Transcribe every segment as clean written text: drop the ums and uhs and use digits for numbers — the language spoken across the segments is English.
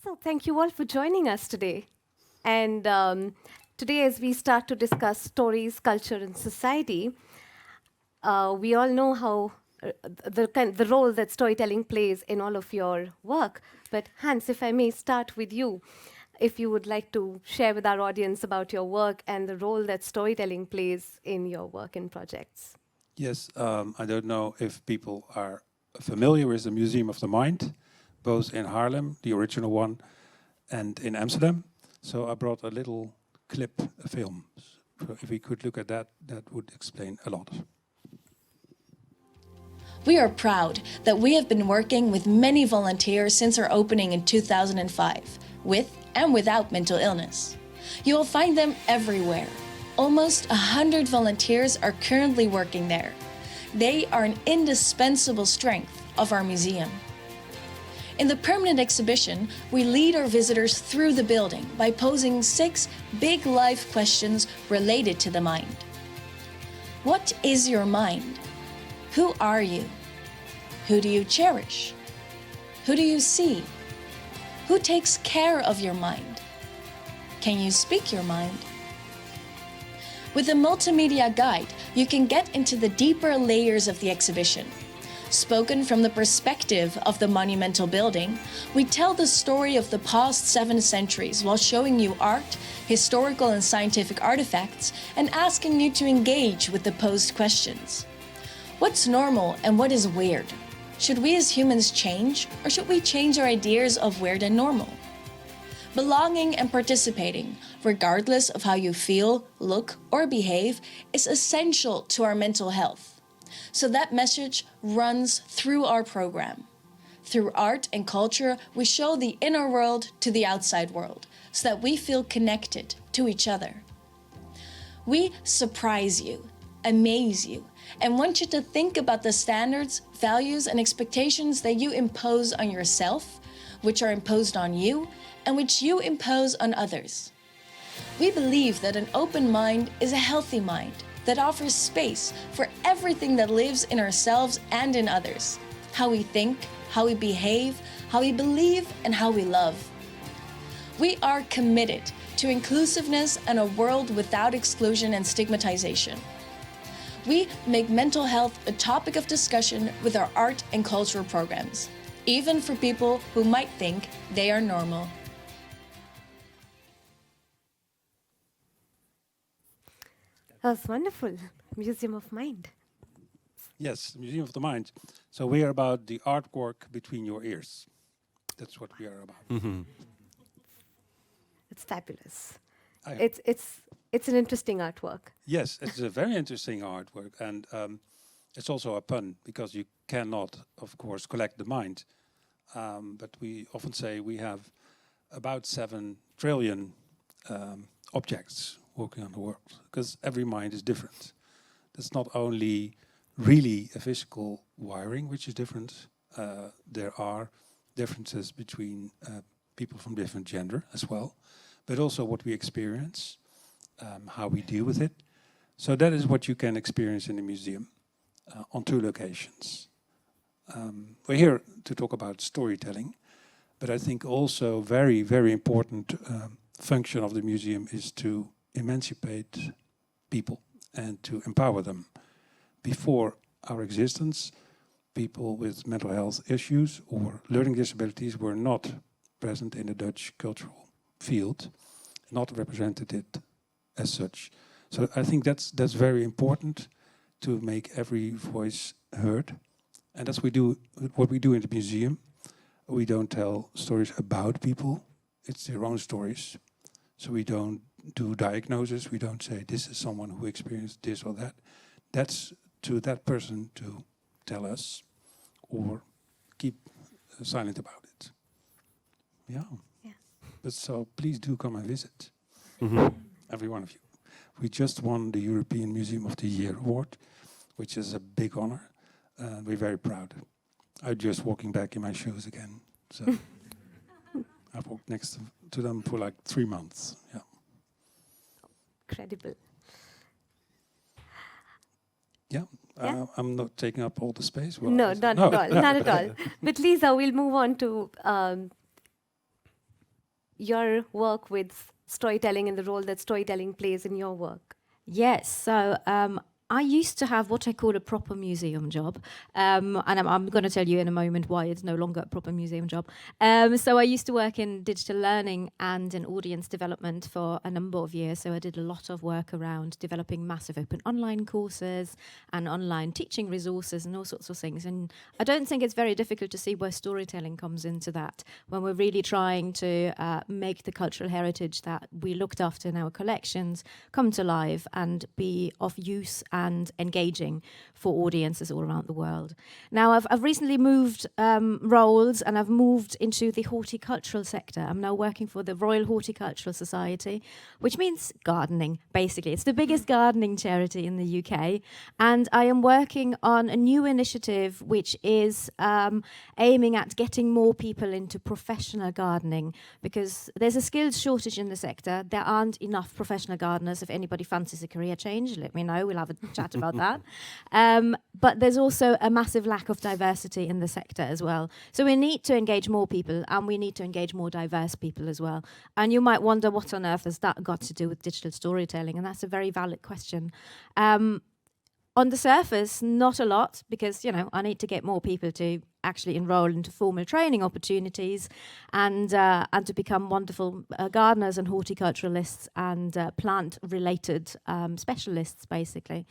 So, thank you all for joining us today. And today, as we start to discuss stories, culture, and society, we all know how the role that storytelling plays in all of your work. But Hans, if I may start with you, if you would like to share with our audience about your work and the role that storytelling plays in your work and projects. Yes, I don't know if people are familiar with the Museum of the Mind, both in Haarlem, the original one, and in Amsterdam. So I brought a little clip, a film. So if we could look at that, that would explain a lot. We are proud that we have been working with many volunteers since our opening in 2005, with and without mental illness. You will find them everywhere. Almost 100 volunteers are currently working there. They are an indispensable strength of our museum. In the permanent exhibition, we lead our visitors through the building by posing 6 big life questions related to the mind. What is your mind? Who are you? Who do you cherish? Who do you see? Who takes care of your mind? Can you speak your mind? With the multimedia guide, you can get into the deeper layers of the exhibition. Spoken from the perspective of the monumental building, we tell the story of the past 7 centuries while showing you art, historical and scientific artifacts, and asking you to engage with the posed questions. What's normal and what is weird? Should we as humans change, or should we change our ideas of weird and normal? Belonging and participating, regardless of how you feel, look, or behave, is essential to our mental health. So that message runs through our program. Through art and culture, we show the inner world to the outside world, so that we feel connected to each other. We surprise you, amaze you, and want you to think about the standards, values, and expectations that you impose on yourself, which are imposed on you, and which you impose on others. We believe that an open mind is a healthy mind that offers space for everything that lives in ourselves and in others. How we think, how we behave, how we believe, and how we love. We are committed to inclusiveness and a world without exclusion and stigmatization. We make mental health a topic of discussion with our art and cultural programs, even for people who might think they are normal. That was wonderful. Museum of Mind. Yes, the Museum of the Mind. So we are about the artwork between your ears. That's what we are about. It's fabulous. I- It's an interesting artwork. Yes, it's a very interesting artwork, and it's also a pun because you cannot, of course, collect the mind. But we often say we have about 7 trillion objects walking on the world, because every mind is different. That's not only really a physical wiring, which is different. There are differences between people from different gender as well, but also what we experience. How we deal with it. So that is what you can experience in the museum on 2 locations. We're here to talk about storytelling, but I think also very, very important function of the museum is to emancipate people and to empower them. Before our existence, people with mental health issues or learning disabilities were not present in the Dutch cultural field, not represented as such. So I think that's very important to make every voice heard. And that's what we do in the museum. We don't tell stories about people, it's their own stories. So we don't do diagnosis, we don't say this is someone who experienced this or that. That's to that person to tell us or keep silent about it. Yeah. But so please do come and visit. Every one of you. We just won the European Museum of the Year award, which is a big honor. We're very proud. I'm just walking back in my shoes again. So I've walked next to them for like 3 months. Yeah. Incredible. Yeah. Yeah. I'm not taking up all the space. Well, No, not at all. Not at all. But Lisa, we'll move on to your work with storytelling and the role that storytelling plays in your work? Yes, so I used to have what I call a proper museum job, and I'm going to tell you in a moment why it's no longer a proper museum job. So I used to work in digital learning and in audience development for a number of years. So I did a lot of work around developing massive open online courses and online teaching resources and all sorts of things. And I don't think it's very difficult to see where storytelling comes into that, when we're really trying to make the cultural heritage that we looked after in our collections come to life and be of use and engaging for audiences all around the world. Now, I've recently moved roles, and I've moved into the horticultural sector. I'm now working for the Royal Horticultural Society, which means gardening, basically. It's the biggest gardening charity in the UK. And I am working on a new initiative which is aiming at getting more people into professional gardening, because there's a skills shortage in the sector. There aren't enough professional gardeners. If anybody fancies a career change, let me know. We'll have a chat about that. But there's also a massive lack of diversity in the sector as well. So we need to engage more people, and we need to engage more diverse people as well. And you might wonder, what on earth has that got to do with digital storytelling? And that's a very valid question. On the surface, not a lot, because, you know, I need to get more people to actually enroll into formal training opportunities and to become wonderful gardeners and horticulturalists and plant-related specialists, basically.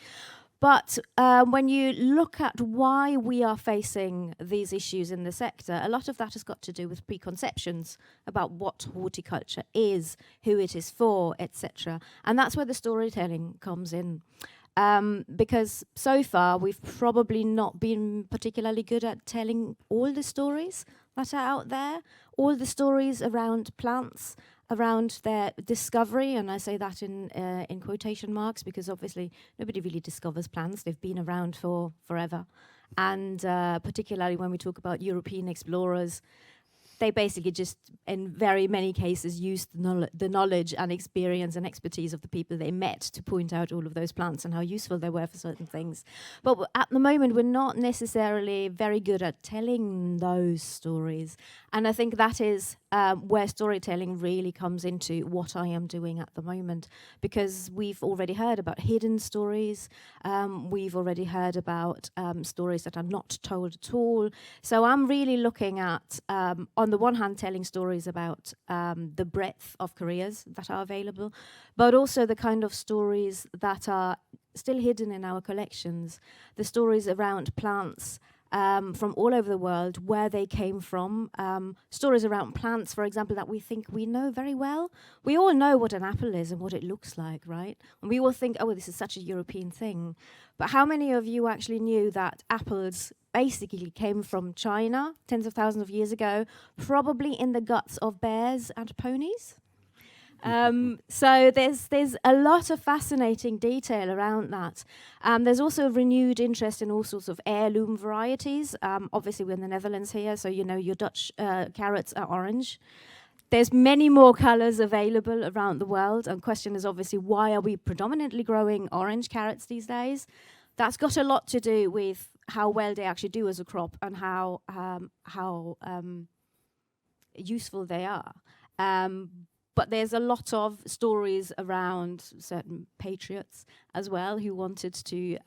But when you look at why we are facing these issues in the sector, a lot of that has got to do with preconceptions about what horticulture is, who it is for, etc. And that's where the storytelling comes in. Because so far we've probably not been particularly good at telling all the stories that are out there, all the stories around plants, around their discovery, and I say that in quotation marks, because obviously nobody really discovers plants. They've been around for forever. And particularly when we talk about European explorers, they basically just, in very many cases, used the knowledge and experience and expertise of the people they met to point out all of those plants and how useful they were for certain things. But at the moment, we're not necessarily very good at telling those stories. And I think that is where storytelling really comes into what I am doing at the moment, because we've already heard about hidden stories. We've already heard about stories that are not told at all. So I'm really looking at, on the one hand, telling stories about the breadth of careers that are available, but also the kind of stories that are still hidden in our collections, the stories around plants from all over the world, where they came from, stories around plants, for example, that we think we know very well. We all know what an apple is and what it looks like, right? And we all think, oh, this is such a European thing. But how many of you actually knew that apples basically came from China tens of thousands of years ago, probably in the guts of bears and ponies? So there's a lot of fascinating detail around that. There's also renewed interest in all sorts of heirloom varieties. Obviously, we're in the Netherlands here, so you know your Dutch carrots are orange. There's many more colours available around the world. And the question is obviously, why are we predominantly growing orange carrots these days? That's got a lot to do with how well they actually do as a crop and how useful they are. But there's a lot of stories around certain patriots as well who wanted to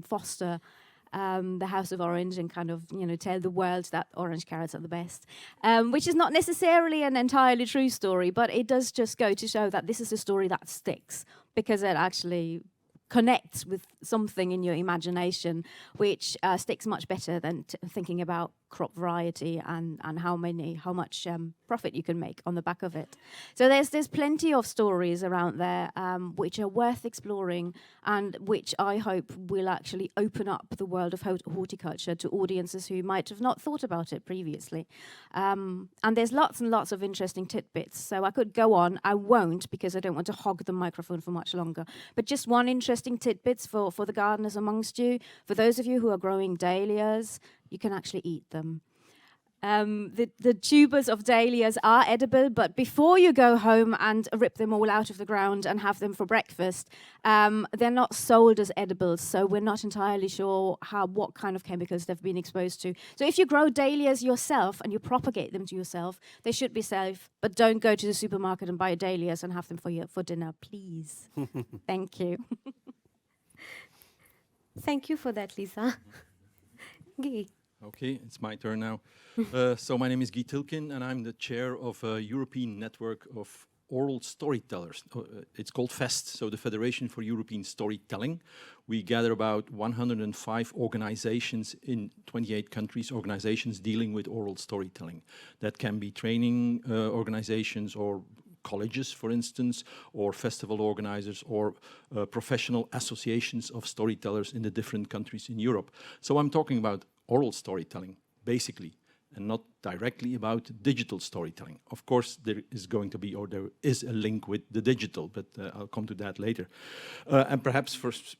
foster the House of Orange and kind of, you know, tell the world that orange carrots are the best, which is not necessarily an entirely true story, but it does just go to show that this is a story that sticks because it actually connects with something in your imagination, which sticks much better than thinking about crop variety and how much profit you can make on the back of it. So there's plenty of stories around there which are worth exploring and which I hope will actually open up the world of horticulture to audiences who might have not thought about it previously. And there's lots and lots of interesting tidbits. So I could go on. I won't, because I don't want to hog the microphone for much longer. But just one interesting tidbits for the gardeners amongst you. For those of you who are growing dahlias, you can actually eat them. The tubers of dahlias are edible, but before you go home and rip them all out of the ground and have them for breakfast, they're not sold as edibles, so we're not entirely sure what kind of chemicals they've been exposed to. So if you grow dahlias yourself and you propagate them to yourself, they should be safe, but don't go to the supermarket and buy dahlias and have them for dinner, please. Thank you. Thank you for that, Lisa. Guy. Okay, it's my turn now. So my name is Geest Tilkin, and I'm the chair of a European network of oral storytellers. It's called FEST, so the Federation for European Storytelling. We gather about 105 organizations in 28 countries, organizations dealing with oral storytelling. That can be training organizations or colleges, for instance, or festival organizers, or professional associations of storytellers in the different countries in Europe. So I'm talking about oral storytelling, basically, and not directly about digital storytelling. Of course, there is going to be, or there is a link with the digital, but I'll come to that later. And perhaps first,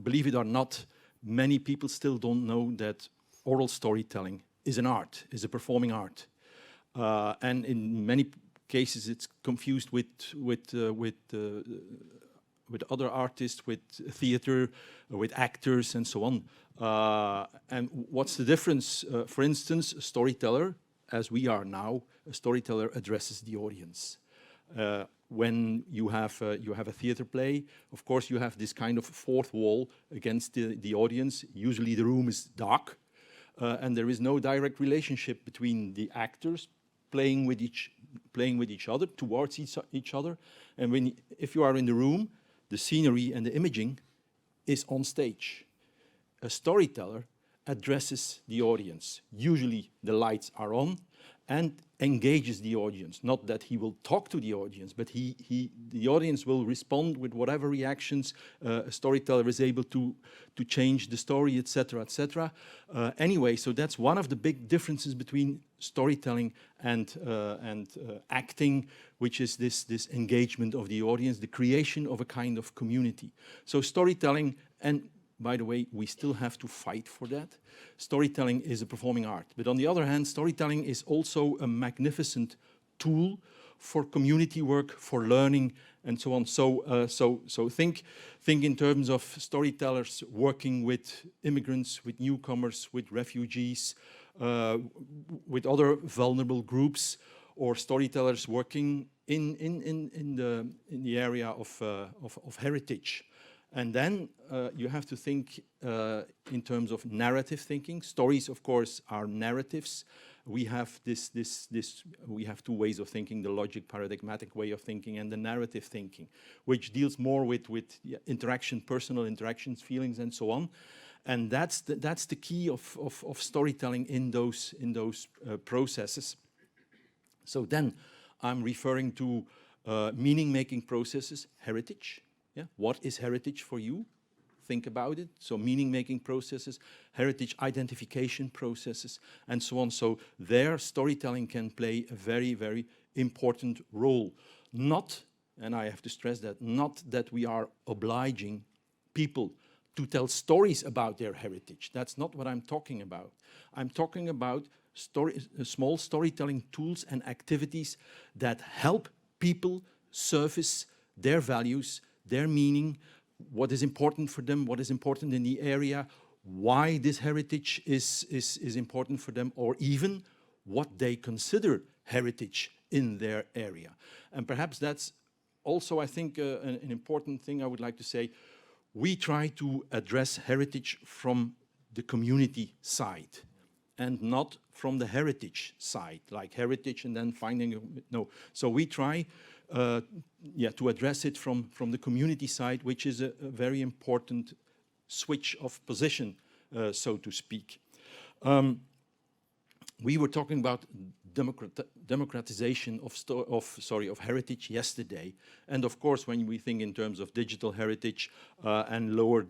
believe it or not, many people still don't know that oral storytelling is an art, is a performing art. And in many cases, it's confused with other artists, with theater, with actors, and so on. And what's the difference? For instance, a storyteller, as we are now, a storyteller addresses the audience. When you have a theater play, of course, you have this kind of fourth wall against the audience. Usually the room is dark, and there is no direct relationship between the actors playing with each other, towards each other. And if you are in the room, the scenery and the imaging is on stage. A storyteller addresses the audience. Usually the lights are on and engages the audience. Not that he will talk to the audience, but the audience will respond with whatever reactions a storyteller is able to change the story, etc., etc. Anyway, so that's one of the big differences between storytelling and acting, which is this engagement of the audience, the creation of a kind of community. So storytelling, and by the way, we still have to fight for that. Storytelling is a performing art. But on the other hand, storytelling is also a magnificent tool for community work, for learning, and so on. So think in terms of storytellers working with immigrants, with newcomers, with refugees, with other vulnerable groups, or storytellers working in the area of heritage. And then you have to think in terms of narrative thinking. Stories, of course, are narratives. We have we have two ways of thinking: the logic, paradigmatic way of thinking, and the narrative thinking, which deals more with interaction, personal interactions, feelings, and so on. And that's the key of storytelling in those processes. So then, I'm referring to meaning-making processes, heritage. Yeah? What is heritage for you? Think about it. So meaning-making processes, heritage identification processes, and so on. So there, storytelling can play a very, very important role. Not, and I have to stress that, not that we are obliging people to tell stories about their heritage. That's not what I'm talking about. I'm talking about small storytelling tools and activities that help people surface their values, their meaning, what is important for them, what is important in the area, why this heritage is important for them, or even what they consider heritage in their area. And perhaps that's also, I think, an important thing I would like to say. We try to address heritage from the community side and not from the heritage side, like heritage and then finding, no. So we try to address it from the community side, which is a very important switch of position, so to speak. We were talking about democratization of heritage yesterday, and of course, when we think in terms of digital heritage and lower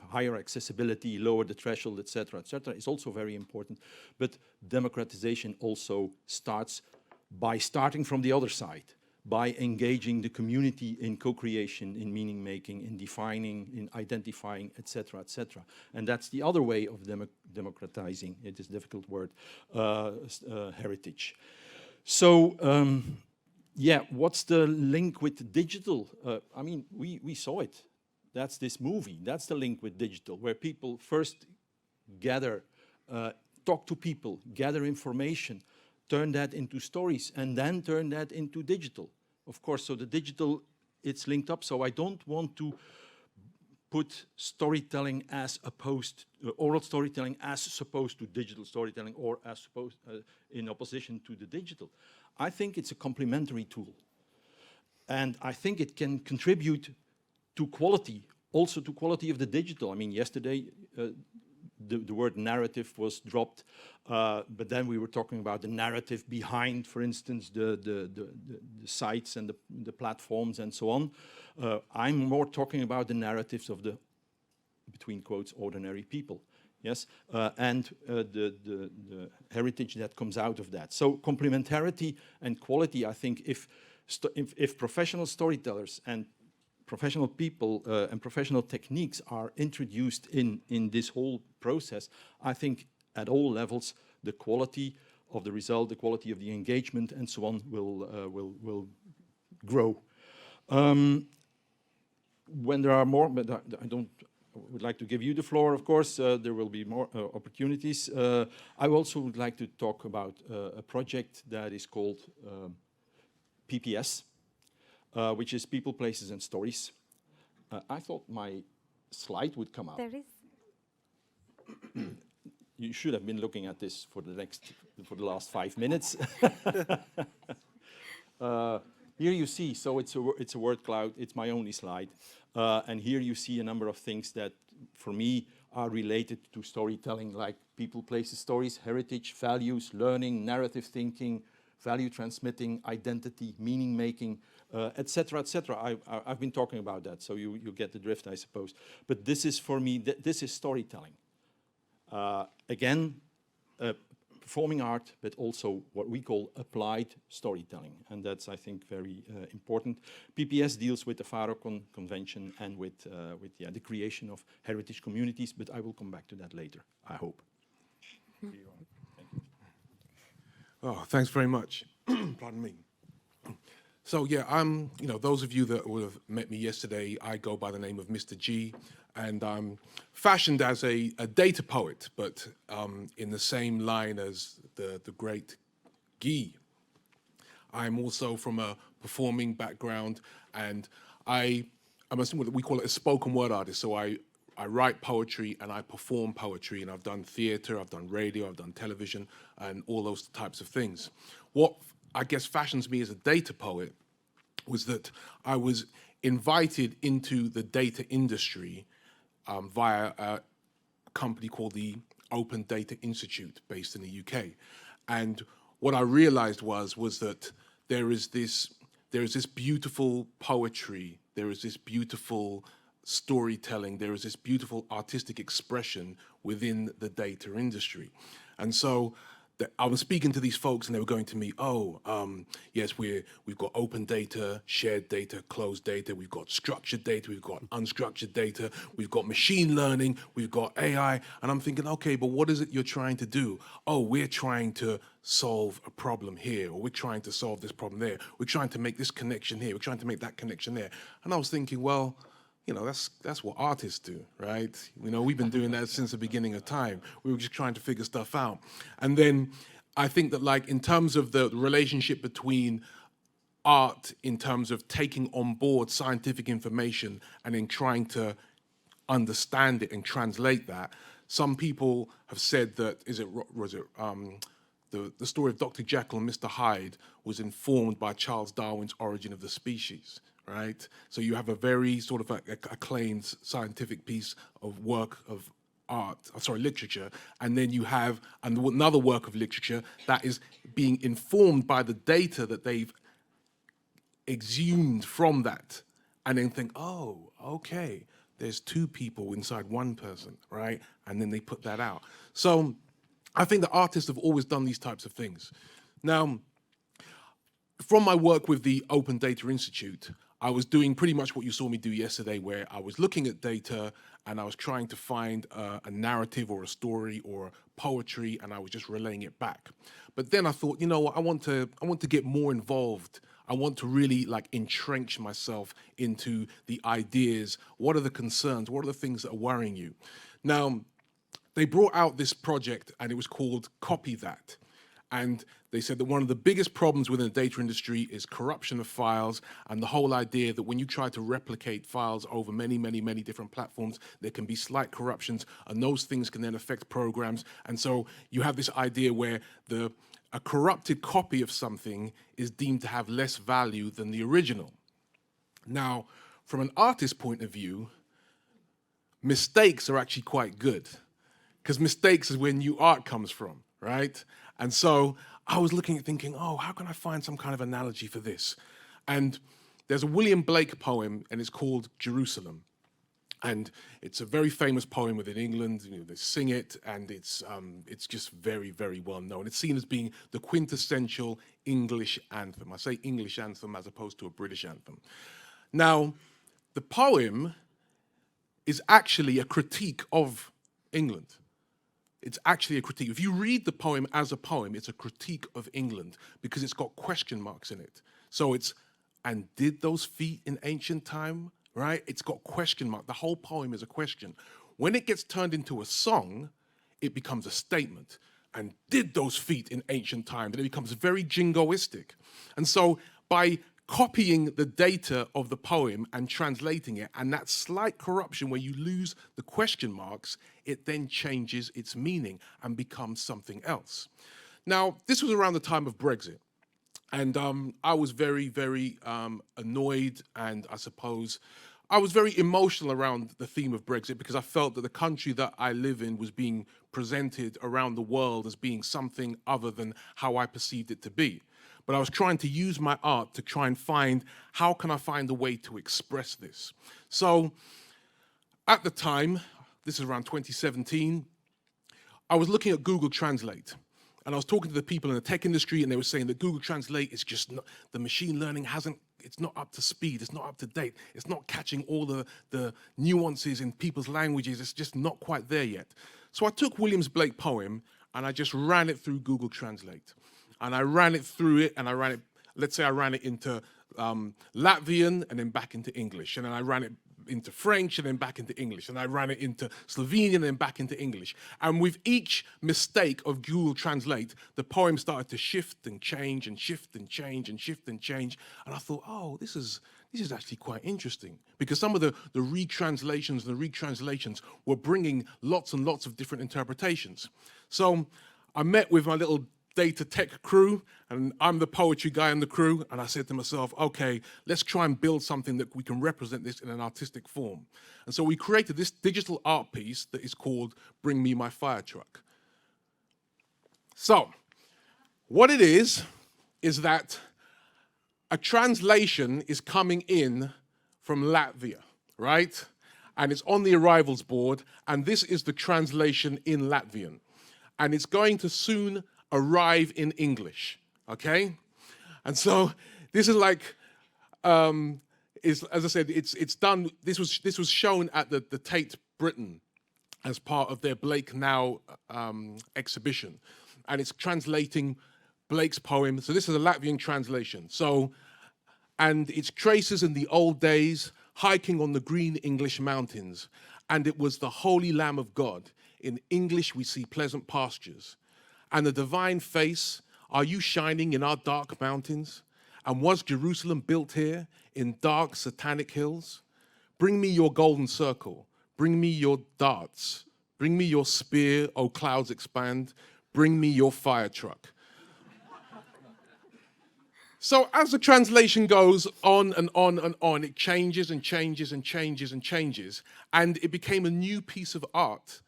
higher accessibility, lower the threshold, etc., is also very important. But democratization also starts by starting from the other side, by engaging the community in co-creation, in meaning making, in defining, in identifying, etc., etc. And that's the other way of democratizing, it is a difficult word, heritage. So, yeah, what's the link with digital? I mean, we saw it. That's this movie. That's the link with digital, where people first gather, talk to people, gather information, turn that into stories, and then turn that into digital. Of course, so the digital, it's linked up. So I don't want to put storytelling as opposed, oral storytelling as opposed to digital storytelling, or as opposed in opposition to the digital. I think it's a complementary tool. And I think it can contribute to quality, also to quality of the digital. I mean, yesterday, the word narrative was dropped, but then we were talking about the narrative behind, for instance, the sites and the platforms and so on. I'm more talking about the narratives of the, between quotes, ordinary people. Yes, and the heritage that comes out of that. So complementarity and quality, I think, if professional storytellers and professional people and professional techniques are introduced in this whole process, I think at all levels, the quality of the result, the quality of the engagement and so on will grow. When there are more, but I would like to give you the floor, of course. There will be more opportunities. I also would like to talk about a project that is called PPS, which is People, Places and Stories. I thought my slide would come out. There is. You should have been looking at this for the last 5 minutes. Here you see, so it's a word cloud. It's my only slide. And here you see a number of things that, for me, are related to storytelling, like people, places, stories, heritage, values, learning, narrative thinking, value transmitting, identity, meaning making, etc., etc. I've been talking about that, so you get the drift, I suppose. But this is, for me, this is storytelling. Again, performing art, but also what we call applied storytelling. And that's, I think, very important. PPS deals with the Faro Convention and with the creation of heritage communities, but I will come back to that later, I hope. Thank you. Oh, thanks very much. Pardon me. So yeah, those of you that would have met me yesterday, I go by the name of Mr. G, and I'm fashioned as a data poet, but in the same line as the great Geest. I'm also from a performing background, and I'm what we call it a spoken word artist. So I write poetry and I perform poetry, and I've done theatre, I've done radio, I've done television, and all those types of things. What I guess fashions me as a data poet was that I was invited into the data industry via a company called the Open Data Institute, based in the UK. And what I realized was that there is this beautiful poetry, there is this beautiful storytelling, there is this beautiful artistic expression within the data industry. And so I was speaking to these folks, and they were going to me, yes, we've got open data, shared data, closed data, we've got structured data, we've got unstructured data, we've got machine learning, we've got AI. And I'm thinking, okay, but what is it you're trying to do? Oh, we're trying to solve a problem here, or we're trying to solve this problem there. We're trying to make this connection here, we're trying to make that connection there. And I was thinking, well, that's what artists do, right? We've been doing that since the beginning of time. We were just trying to figure stuff out. And then I think that, like, in terms of the relationship between art, in terms of taking on board scientific information and then trying to understand it and translate that, some people have said that, the story of Dr. Jekyll and Mr. Hyde was informed by Charles Darwin's Origin of the Species. Right? So you have a very sort of acclaimed scientific piece of work of literature, and then you have another work of literature that is being informed by the data that they've exhumed from that, and then think, oh, okay, there's two people inside one person, right? And then they put that out. So I think that artists have always done these types of things. Now, from my work with the Open Data Institute, I was doing pretty much what you saw me do yesterday, where I was looking at data and I was trying to find a narrative or a story or poetry, and I was just relaying it back. But then I thought, you know what, I want to get more involved. I want to really like entrench myself into the ideas. What are the concerns? What are the things that are worrying you? Now, they brought out this project and it was called Copy That. And they said that one of the biggest problems within the data industry is corruption of files, and the whole idea that when you try to replicate files over many, many, many different platforms, there can be slight corruptions, and those things can then affect programs. And so you have this idea where a corrupted copy of something is deemed to have less value than the original. Now, from an artist's point of view, mistakes are actually quite good, because mistakes is where new art comes from, right? And so I was looking at thinking, oh, how can I find some kind of analogy for this? And there's a William Blake poem, and it's called Jerusalem. And it's a very famous poem within England. You know, they sing it, and it's just very, very well known. It's seen as being the quintessential English anthem. I say English anthem as opposed to a British anthem. Now, the poem is actually a critique of England. It's actually a critique. If you read the poem as a poem, it's a critique of England because it's got question marks in it. So it's, and did those feet in ancient time, right? It's got question mark. The whole poem is a question. When it gets turned into a song, it becomes a statement. And did those feet in ancient time? And it becomes very jingoistic. And so by copying the data of the poem and translating it, and that slight corruption where you lose the question marks, it then changes its meaning and becomes something else. Now, this was around the time of Brexit. And I was very, very annoyed, and I suppose I was very emotional around the theme of Brexit because I felt that the country that I live in was being presented around the world as being something other than how I perceived it to be. But I was trying to use my art to try and find, how can I find a way to express this? So at the time, this is around 2017, I was looking at Google Translate. And I was talking to the people in the tech industry, and they were saying that Google Translate is just not, the machine learning it's not up to speed, it's not up to date, it's not catching all the nuances in people's languages, it's just not quite there yet. So I took William Blake's poem, and I just ran it through Google Translate. And I ran it through it, and I ran it, let's say I ran it into Latvian, and then back into English. And then I ran it into French, and then back into English. And I ran it into Slovenian, and then back into English. And with each mistake of Google Translate, the poem started to shift and change and shift and change and shift and change. And I thought, oh, this is actually quite interesting, because some of the retranslations and the retranslations were bringing lots and lots of different interpretations. So I met with my little data tech crew, and I'm the poetry guy in the crew, and I said to myself, okay, let's try and build something that we can represent this in an artistic form. And so we created this digital art piece that is called Bring Me My Fire Truck. So what it is that a translation is coming in from Latvia, right? And it's on the arrivals board, and this is the translation in Latvian. And it's going to soon arrive in English, okay? And so this is like, as I said, it's done. This was shown at the Tate Britain as part of their Blake Now exhibition, and it's translating Blake's poem. So this is a Latvian translation. So, and it's traces in the old days, hiking on the green English mountains, and it was the holy Lamb of God. In English we see pleasant pastures. And the divine face, are you shining in our dark mountains? And was Jerusalem built here in dark satanic hills? Bring me your golden circle, bring me your darts, bring me your spear, O clouds expand, bring me your fire truck. So as the translation goes on and on and on, it changes and changes and changes and changes, and it became a new piece of art,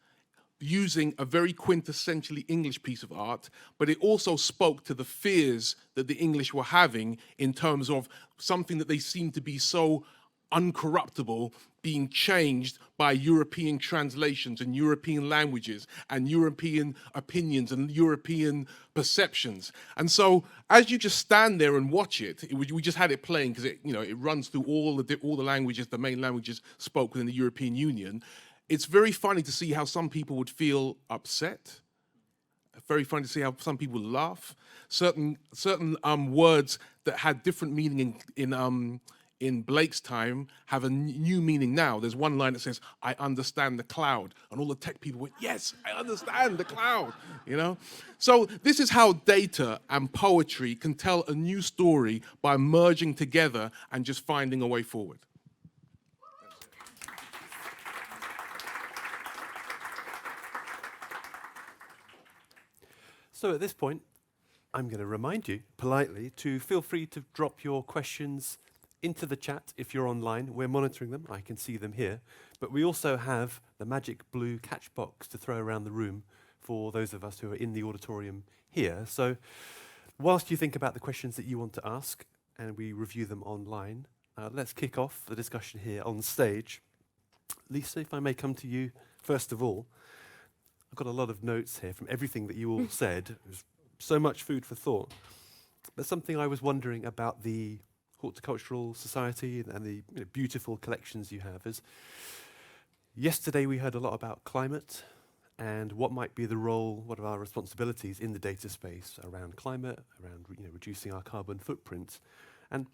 using a very quintessentially English piece of art, but it also spoke to the fears that the English were having in terms of something that they seemed to be so uncorruptible being changed by European translations and European languages and European opinions and European perceptions. And so as you just stand there and watch it, we just had it playing because it runs through all the languages, the main languages spoken in the European Union. It's very funny to see how some people would feel upset. Very funny to see how some people laugh. Certain words that had different meaning in Blake's time have a new meaning now. There's one line that says, "I understand the cloud," and all the tech people went, "Yes, I understand the cloud." So this is how data and poetry can tell a new story by merging together and just finding a way forward. So at this point, I'm going to remind you politely to feel free to drop your questions into the chat if you're online. We're monitoring them. I can see them here. But we also have the magic blue catch box to throw around the room for those of us who are in the auditorium here. So whilst you think about the questions that you want to ask and we review them online, let's kick off the discussion here on stage. Lisa, if I may come to you first of all. I've got a lot of notes here from everything that you all said. There's so much food for thought. But something I was wondering about the Horticultural Society and the beautiful collections you have is, yesterday we heard a lot about climate and what might be the role, what are our responsibilities in the data space around climate, around reducing our carbon footprint. And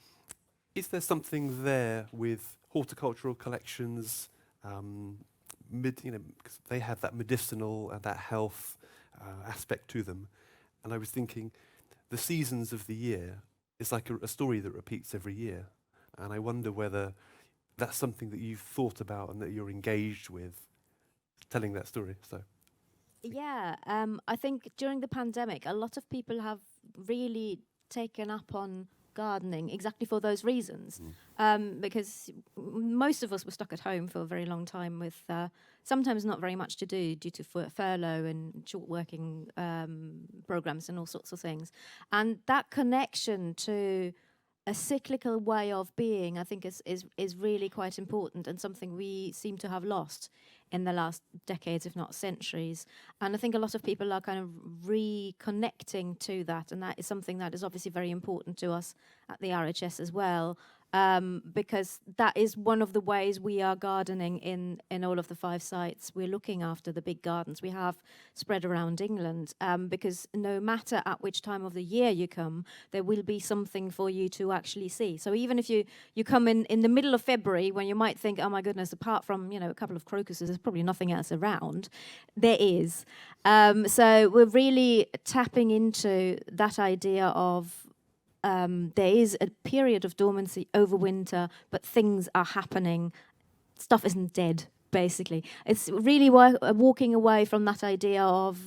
is there something there with horticultural collections, because they have that medicinal and that health aspect to them. And I was thinking, the seasons of the year is like a story that repeats every year. And I wonder whether that's something that you've thought about and that you're engaged with, telling that story. So, Yeah, I think during the pandemic, a lot of people have really taken up on gardening exactly for those reasons, because most of us were stuck at home for a very long time with sometimes not very much to do due to furlough and short working programs and all sorts of things. And that connection to a cyclical way of being, I think, is really quite important and something we seem to have lost in the last decades, if not centuries. And I think a lot of people are kind of reconnecting to that, and that is something that is obviously very important to us at the RHS as well, because that is one of the ways we are gardening in all of the 5 sites. We're looking after the big gardens we have spread around England, because no matter at which time of the year you come, there will be something for you to actually see. So even if you come in the middle of February, when you might think, oh my goodness, apart from a couple of crocuses, there's probably nothing else around, there is. So we're really tapping into that idea of there is a period of dormancy over winter, but things are happening. Stuff isn't dead, basically. It's really walking away from that idea of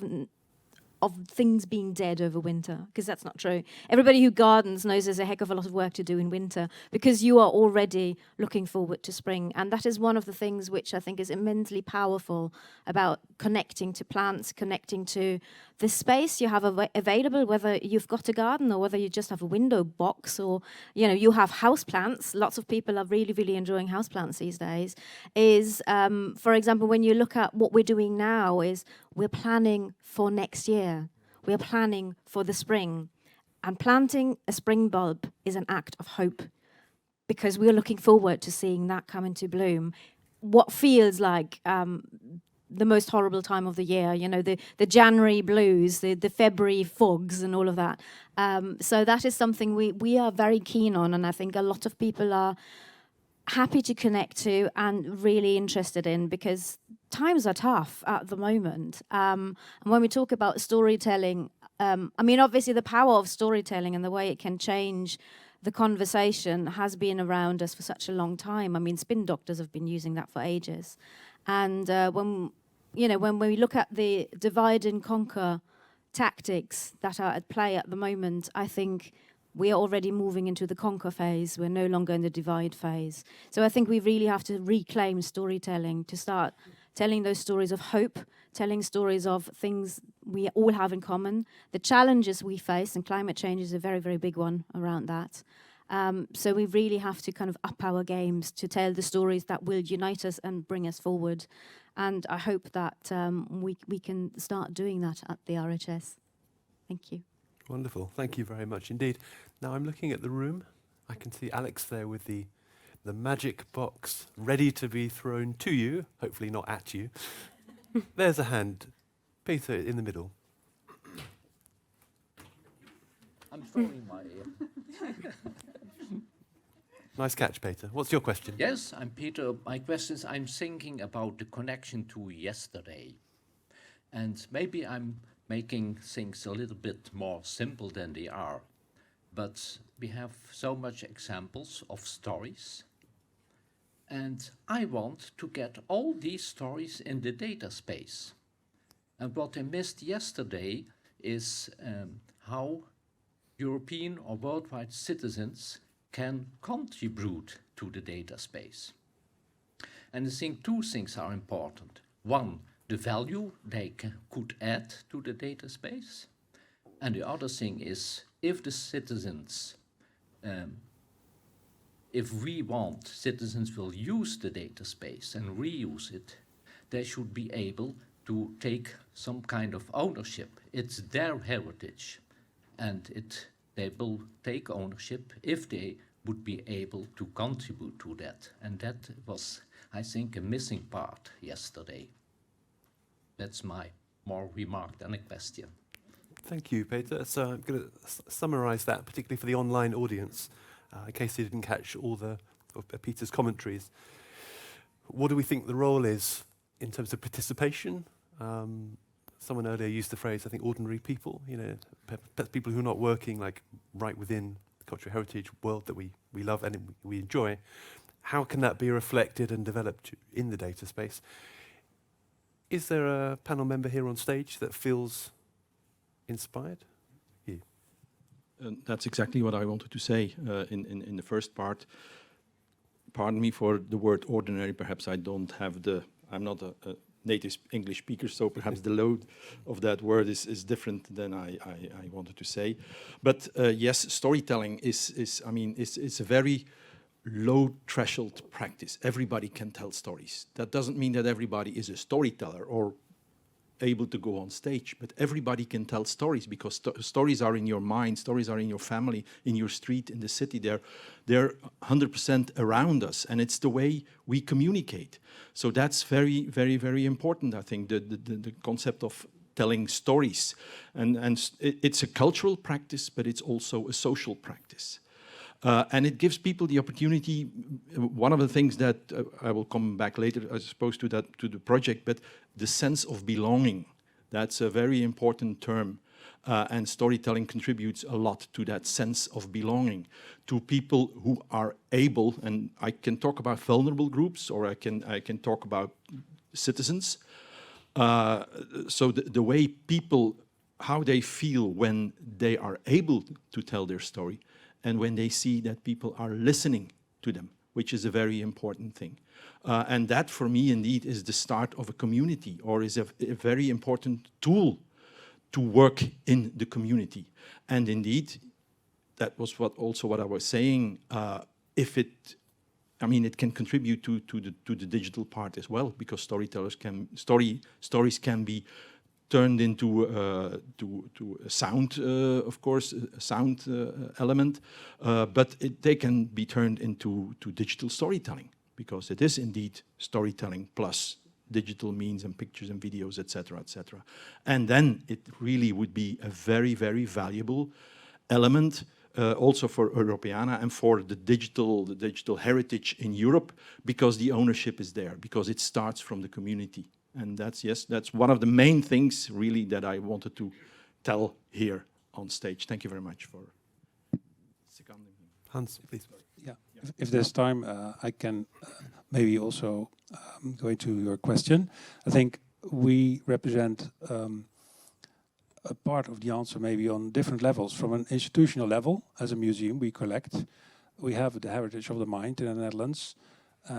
things being dead over winter, because that's not true. Everybody who gardens knows there's a heck of a lot of work to do in winter, because you are already looking forward to spring. And that is one of the things which I think is immensely powerful about connecting to plants, connecting to the space you have available, whether you've got a garden or whether you just have a window box, or you have house plants. Lots of people are really, really enjoying house plants these days. Is, for example, when you look at what we're doing now, is we're planning for next year. We're planning for the spring. And planting a spring bulb is an act of hope, because we're looking forward to seeing that come into bloom. What feels like the most horrible time of the year, the January blues, the February fogs and all of that. So that is something we are very keen on, and I think a lot of people are happy to connect to and really interested in, because times are tough at the moment. And when we talk about storytelling, obviously the power of storytelling and the way it can change the conversation has been around us for such a long time. Spin doctors have been using that for ages. And when we look at the divide and conquer tactics that are at play at the moment, I think we are already moving into the conquer phase. We're no longer in the divide phase. So I think we really have to reclaim storytelling, to start telling those stories of hope, telling stories of things we all have in common, the challenges we face, and climate change is a very, very big one around that. So we really have to kind of up our games to tell the stories that will unite us and bring us forward. And I hope that we can start doing that at the RHS. Thank you. Wonderful. Thank you very much indeed. Now I'm looking at the room. I can see Alex there with the magic box ready to be thrown to you, hopefully not at you. There's a hand. Peter in the middle. I'm throwing my ear. Nice catch, Peter. What's your question? Yes, I'm Peter. My question is, I'm thinking about the connection to yesterday. And maybe I'm making things a little bit more simple than they are. But we have so much examples of stories. And I want to get all these stories in the data space. And what I missed yesterday is how European or worldwide citizens can contribute to the data space. And I think two things are important. One, the value they could add to the data space. And the other thing is, if the citizens, if we want citizens will use the data space and reuse it, they should be able to take some kind of ownership. It's their heritage, and they will take ownership if they would be able to contribute to that. And that was, I think, a missing part yesterday. That's my more remark than a question. Thank you, Peter. So I'm going to summarise that, particularly for the online audience, in case you didn't catch all of Peter's commentaries. What do we think the role is in terms of participation? Someone earlier used the phrase, I think, ordinary people, people who are not working like right within the cultural heritage world that we love and we enjoy. How can that be reflected and developed in the data space? Is there a panel member here on stage that feels inspired? You. That's exactly what I wanted to say in the first part. Pardon me for the word ordinary. Perhaps I'm not a native English speaker, so perhaps the load of that word is different than I wanted to say. But yes, storytelling is a very low threshold practice. Everybody can tell stories. That doesn't mean that everybody is a storyteller or able to go on stage, but everybody can tell stories because stories are in your mind, stories are in your family, in your street, in the city. They're 100% around us, and it's the way we communicate. So that's very, very, very important, I think, the concept of telling stories. And it's a cultural practice, but it's also a social practice. And it gives people the opportunity. One of the things that I will come back later, I suppose, to the project, but the sense of belonging. That's a very important term, and storytelling contributes a lot to that sense of belonging. To people who are able, and I can talk about vulnerable groups, or I can talk about citizens. So the way people, how they feel when they are able to tell their story. And when they see that people are listening to them, which is a very important thing. And that, for me, indeed, is the start of a community, or is a very important tool to work in the community. And indeed, that was what I was saying. It can contribute to the digital part as well, because stories can be turned into a sound, of course, a sound element, but they can be turned into digital storytelling, because it is indeed storytelling plus digital means and pictures and videos, etc., etc. And then it really would be a very, very valuable element also for Europeana and for the digital heritage in Europe, because the ownership is there, because it starts from the community. And that's one of the main things, really, that I wanted to tell here on stage. Thank you very much for seconding me. Hans, please. Yeah, if there's time, I can maybe also go into your question. I think we represent a part of the answer maybe on different levels. From an institutional level, as a museum, we collect. We have the heritage of the mind in the Netherlands.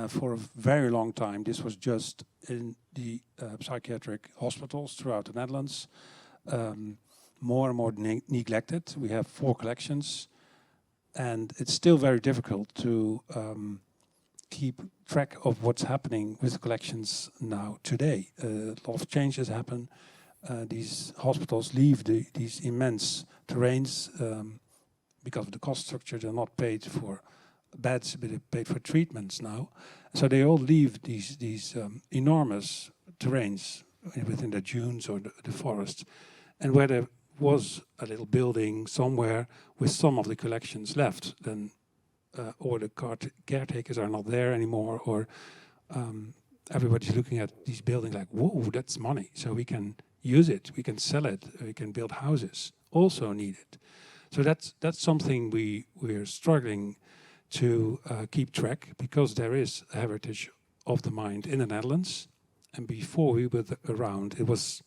For a very long time, this was just in the psychiatric hospitals throughout the Netherlands. More and more neglected. We have 4 collections. and it's still very difficult to keep track of what's happening with the collections now today. A lot of changes happen. These hospitals leave these immense terrains because of the cost structure. They're not paid for beds, but they're paid for treatments now. So they all leave these enormous terrains within the dunes or the forests, and where there was a little building somewhere with some of the collections left, then or the caretakers are not there anymore, or everybody's looking at these buildings like, whoa, that's money, so we can use it, we can sell it, we can build houses, also needed. So that's something we're struggling to keep track, because there is a heritage of the mind in the Netherlands, and before we were around, it was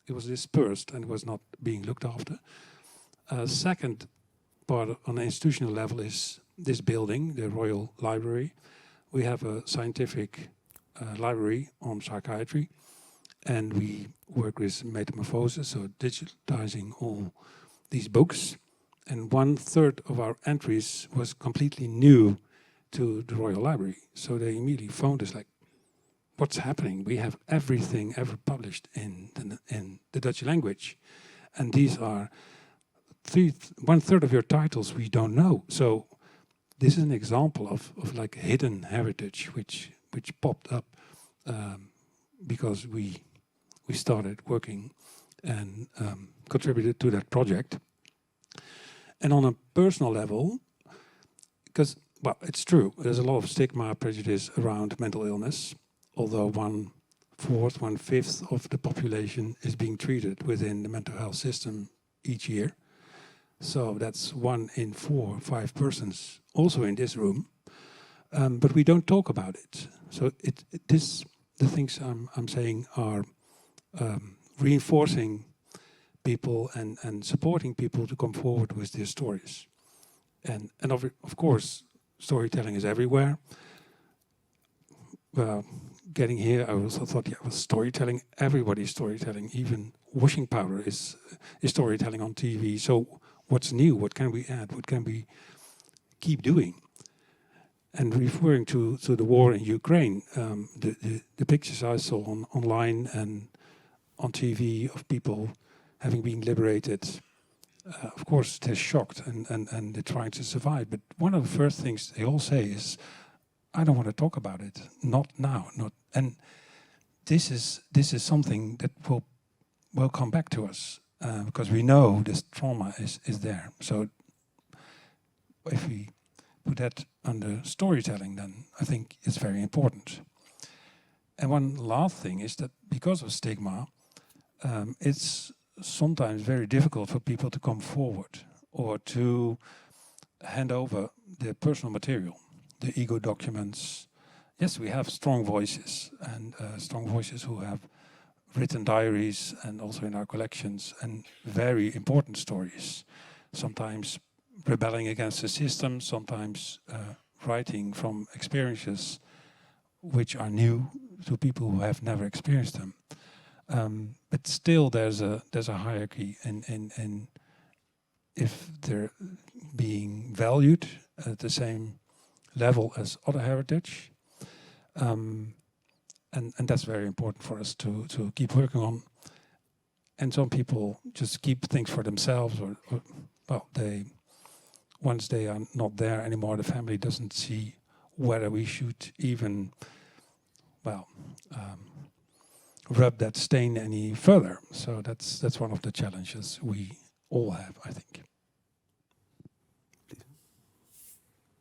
dispersed and was not being looked after. Second part on an institutional level is this building, the Royal Library. We have a scientific library on psychiatry, and we work with metamorphosis, so digitizing all these books. And 1/3 of our entries was completely new to the Royal Library. So they immediately phoned us like, what's happening? We have everything ever published in the Dutch language. And these are 1/3 of your titles we don't know. So this is an example of like hidden heritage which popped up because we started working and contributed to that project. And on a personal level, because, well, it's true, there's a lot of stigma, prejudice around mental illness, although 1/4, 1/5 of the population is being treated within the mental health system each year. So that's 1 in 4 or 5 persons also in this room, but we don't talk about it. So the things I'm saying are reinforcing people and supporting people to come forward with their stories. And of course, storytelling is everywhere. Getting here, I also thought, yeah, well, storytelling, everybody's storytelling. Even washing powder is storytelling on TV. So what's new? What can we add? What can we keep doing? And referring to the war in Ukraine, the pictures I saw online and on TV of people having been liberated, of course they're shocked and they're trying to survive. But one of the first things they all say is, I don't want to talk about it, not now. And this is something that will come back to us because we know this trauma is there. So if we put that under storytelling, then I think it's very important. And one last thing is that because of stigma, it's sometimes very difficult for people to come forward or to hand over their personal material, the ego documents. Yes, we have strong voices, and strong voices who have written diaries and also in our collections, and very important stories, sometimes rebelling against the system, sometimes writing from experiences which are new to people who have never experienced them. But still, there's a hierarchy in if they're being valued at the same level as other heritage, and that's very important for us to keep working on. And some people just keep things for themselves, or well, once they are not there anymore, the family doesn't see whether we should even, well, rub that stain any further. So that's one of the challenges we all have, I think.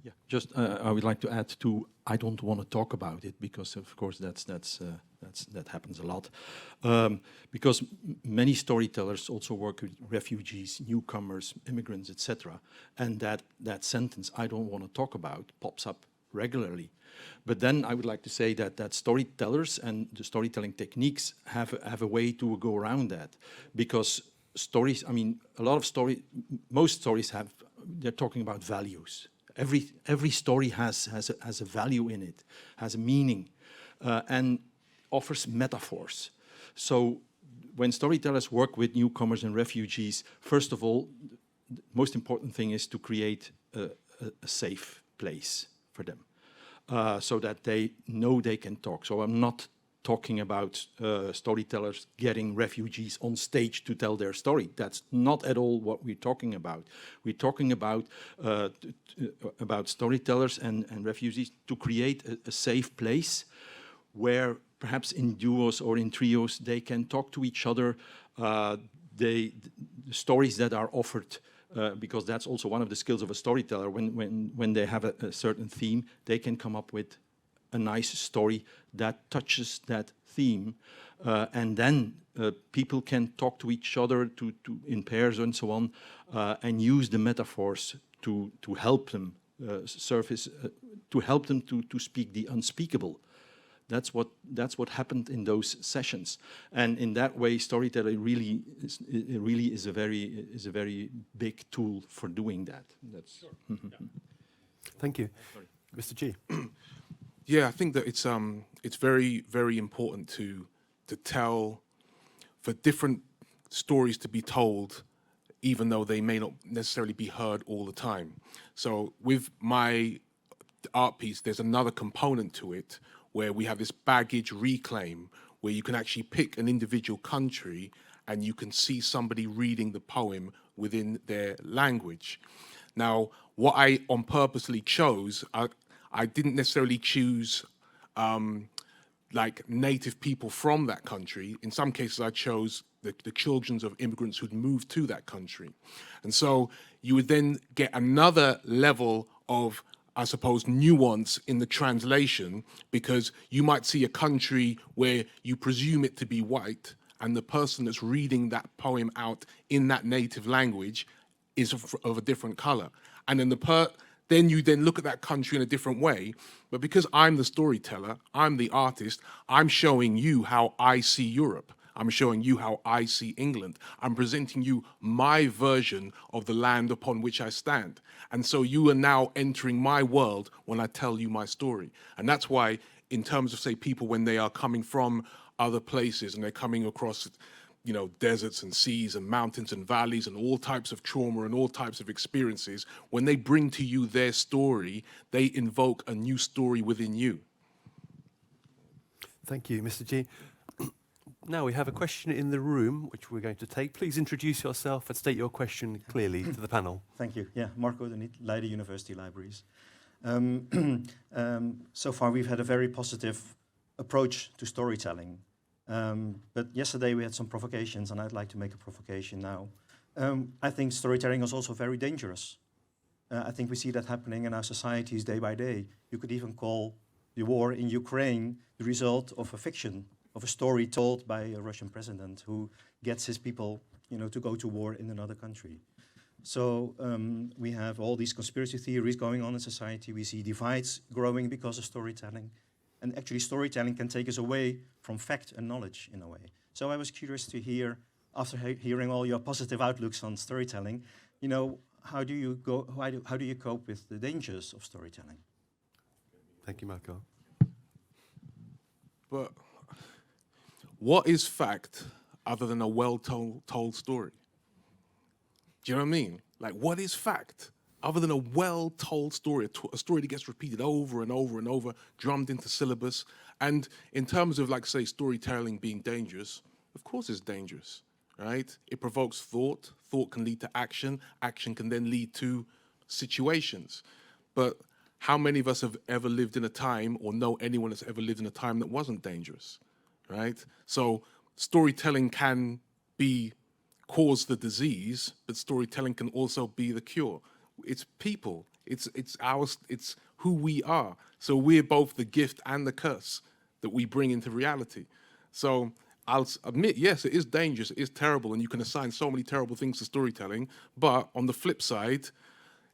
Yeah, just I would like to add to, I don't want to talk about it because of course that happens a lot, because many storytellers also work with refugees, newcomers, immigrants, etc. And that sentence, I don't want to talk about, pops up regularly. But then I would like to say that storytellers and the storytelling techniques have a way to go around that, because stories, I mean, most stories they're talking about values. Every story has a value in it, has a meaning, and offers metaphors. So when storytellers work with newcomers and refugees, first of all, the most important thing is to create a safe place for them, so that they know they can talk. So I'm not talking about storytellers getting refugees on stage to tell their story. That's not at all what we're talking about. We're talking about storytellers and refugees to create a safe place where perhaps in duos or in trios they can talk to each other. The stories that are offered, because that's also one of the skills of a storyteller. When they have a certain theme, they can come up with a nice story that touches that theme, and then people can talk to each other in pairs and so on, and use the metaphors to help them to help them to speak the unspeakable. That's what happened in those sessions, and in that way, storytelling really is a very big tool for doing that. That's sure. Thank you, Mr. G. Yeah, I think that it's very, very important to tell, for different stories to be told, even though they may not necessarily be heard all the time. So with my art piece, there's another component to it where we have this baggage reclaim, where you can actually pick an individual country and you can see somebody reading the poem within their language. Now, what I on purposely chose, I didn't necessarily choose like native people from that country. In some cases, I chose the children of immigrants who'd moved to that country. And so you would then get another level of, I suppose, nuance in the translation, because you might see a country where you presume it to be white, and the person that's reading that poem out in that native language is of a different color. And then then you then look at that country in a different way. But because I'm the storyteller, I'm the artist, I'm showing you how I see Europe. I'm showing you how I see England. I'm presenting you my version of the land upon which I stand. And so you are now entering my world when I tell you my story. And that's why, in terms of, say, people when they are coming from other places and they're coming across, you know, deserts and seas and mountains and valleys and all types of trauma and all types of experiences, when they bring to you their story, they invoke a new story within you. Thank you, Mr. G. Now we have a question in the room, which we're going to take. Please introduce yourself and state your question clearly to the panel. Thank you. Yeah, Marco de Niet, Leiden University Libraries. So far we've had a very positive approach to storytelling. But yesterday we had some provocations, and I'd like to make a provocation now. I think storytelling is also very dangerous. I think we see that happening in our societies day by day. You could even call the war in Ukraine the result of a fiction, of a story told by a Russian president who gets his people, to go to war in another country. So we have all these conspiracy theories going on in society. We see divides growing because of storytelling. And actually storytelling can take us away from fact and knowledge in a way. So I was curious to hear, after hearing all your positive outlooks on storytelling, how do you cope with the dangers of storytelling? Thank you, Marco. But what is fact other than a well-told story? Do you know what I mean? Like, what is fact other than a well-told story, a story that gets repeated over and over and over, drummed into syllabus? And in terms of, like, say, storytelling being dangerous, of course it's dangerous, right? It provokes thought. Thought can lead to action. Action can then lead to situations. But how many of us have ever lived in a time, or know anyone that's ever lived in a time that wasn't dangerous, right? So storytelling can cause the disease, but storytelling can also be the cure. It's people. It's who we are. So we're both the gift and the curse that we bring into reality. So I'll admit, yes, it is dangerous, it is terrible, and you can assign so many terrible things to storytelling. But on the flip side,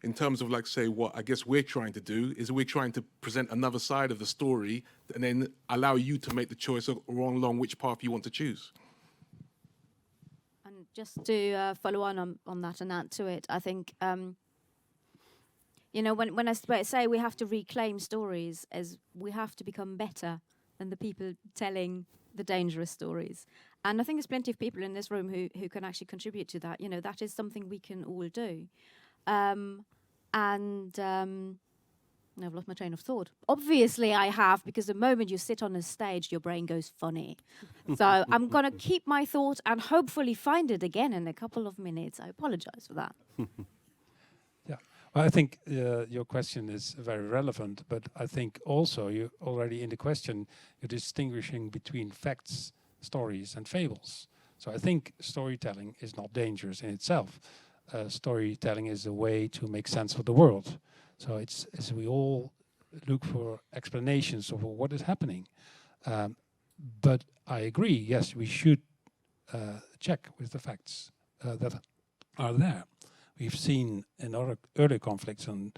in terms of, like, say, what I guess we're trying to do is we're trying to present another side of the story and then allow you to make the choice along which path you want to choose. And just to follow on that and add to it, I think, when I say we have to reclaim stories, as we have to become better than the people telling the dangerous stories. And I think there's plenty of people in this room who can actually contribute to that. That is something we can all do. and I've lost my train of thought. Obviously, I have, because the moment you sit on a stage, your brain goes funny. So I'm going to keep my thought and hopefully find it again in a couple of minutes. I apologize for that. Yeah, well, I think your question is very relevant, but I think also you already in the question, you're distinguishing between facts, stories, and fables. So I think storytelling is not dangerous in itself. Storytelling is a way to make sense of the world. So it's as we all look for explanations of what is happening. But I agree, yes, we should check with the facts that are there. We've seen in other early conflicts in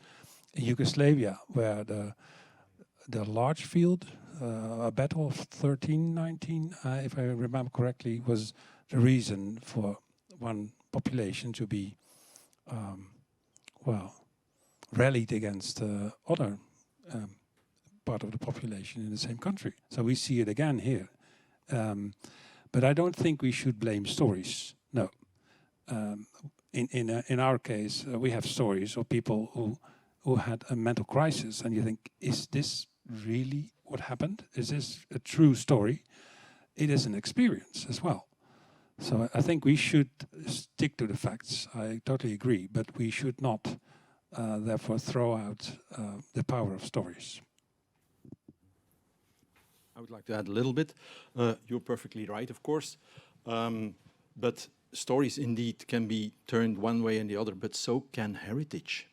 Yugoslavia where the large field, a battle of 1319, if I remember correctly, was the reason for one population to be, rallied against other part of the population in the same country. So we see it again here. But I don't think we should blame stories. No. In our case, we have stories of people who had a mental crisis, and you think, is this really what happened? Is this a true story? It is an experience as well. So I think we should stick to the facts. I totally agree, but we should not therefore throw out the power of stories. I would like to add a little bit. You're perfectly right, of course. But stories indeed can be turned one way and the other, but so can heritage.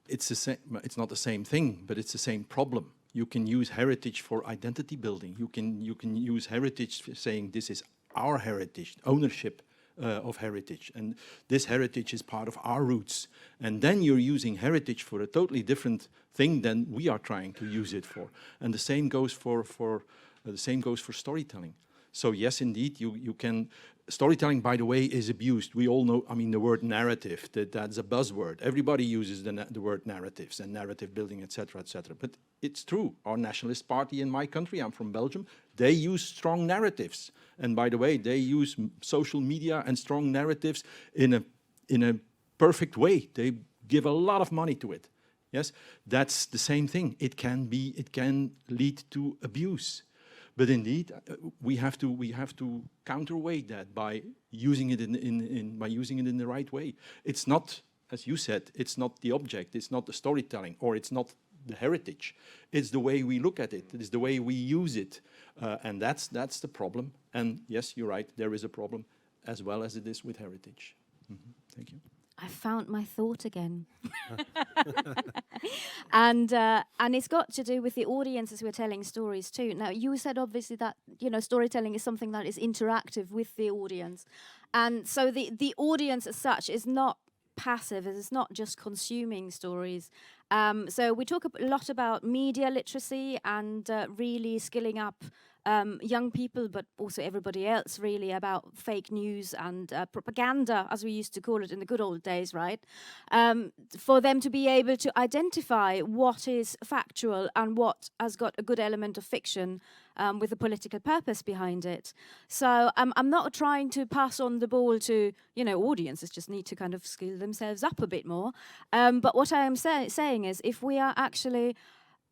It's the same. It's not the same thing, but it's the same problem. You can use heritage for identity building. You can use heritage for saying this is our heritage, ownership of heritage, and this heritage is part of our roots. And then you're using heritage for a totally different thing than we are trying to use it for. And the same goes for storytelling. So yes, indeed, you can. Storytelling, by the way, is abused. We all know, I mean, the word narrative, that's a buzzword. Everybody uses the word narratives and narrative building, etc., etc. But it's true. Our nationalist party in my country, I'm from Belgium, they use strong narratives. And by the way, they use social media and strong narratives in a perfect way. They give a lot of money to it. Yes, that's the same thing. It can lead to abuse. But indeed, we have to counterweight that by using it in the right way. It's not, as you said, it's not the object, it's not the storytelling, or it's not the heritage. It's the way we look at it. It's the way we use it, and that's the problem. And yes, you're right. There is a problem, as well as it is with heritage. Mm-hmm. Thank you. I found my thought again. And it's got to do with the audiences we're telling stories to. Now, you said obviously that, storytelling is something that is interactive with the audience. And so the audience as such is not passive, it's not just consuming stories. So we talk a lot about media literacy and really skilling up young people, but also everybody else, really, about fake news and propaganda, as we used to call it in the good old days, right? For them to be able to identify what is factual and what has got a good element of fiction with a political purpose behind it. So I'm not trying to pass on the ball to, audiences just need to kind of skill themselves up a bit more. But what I am saying is, if we are actually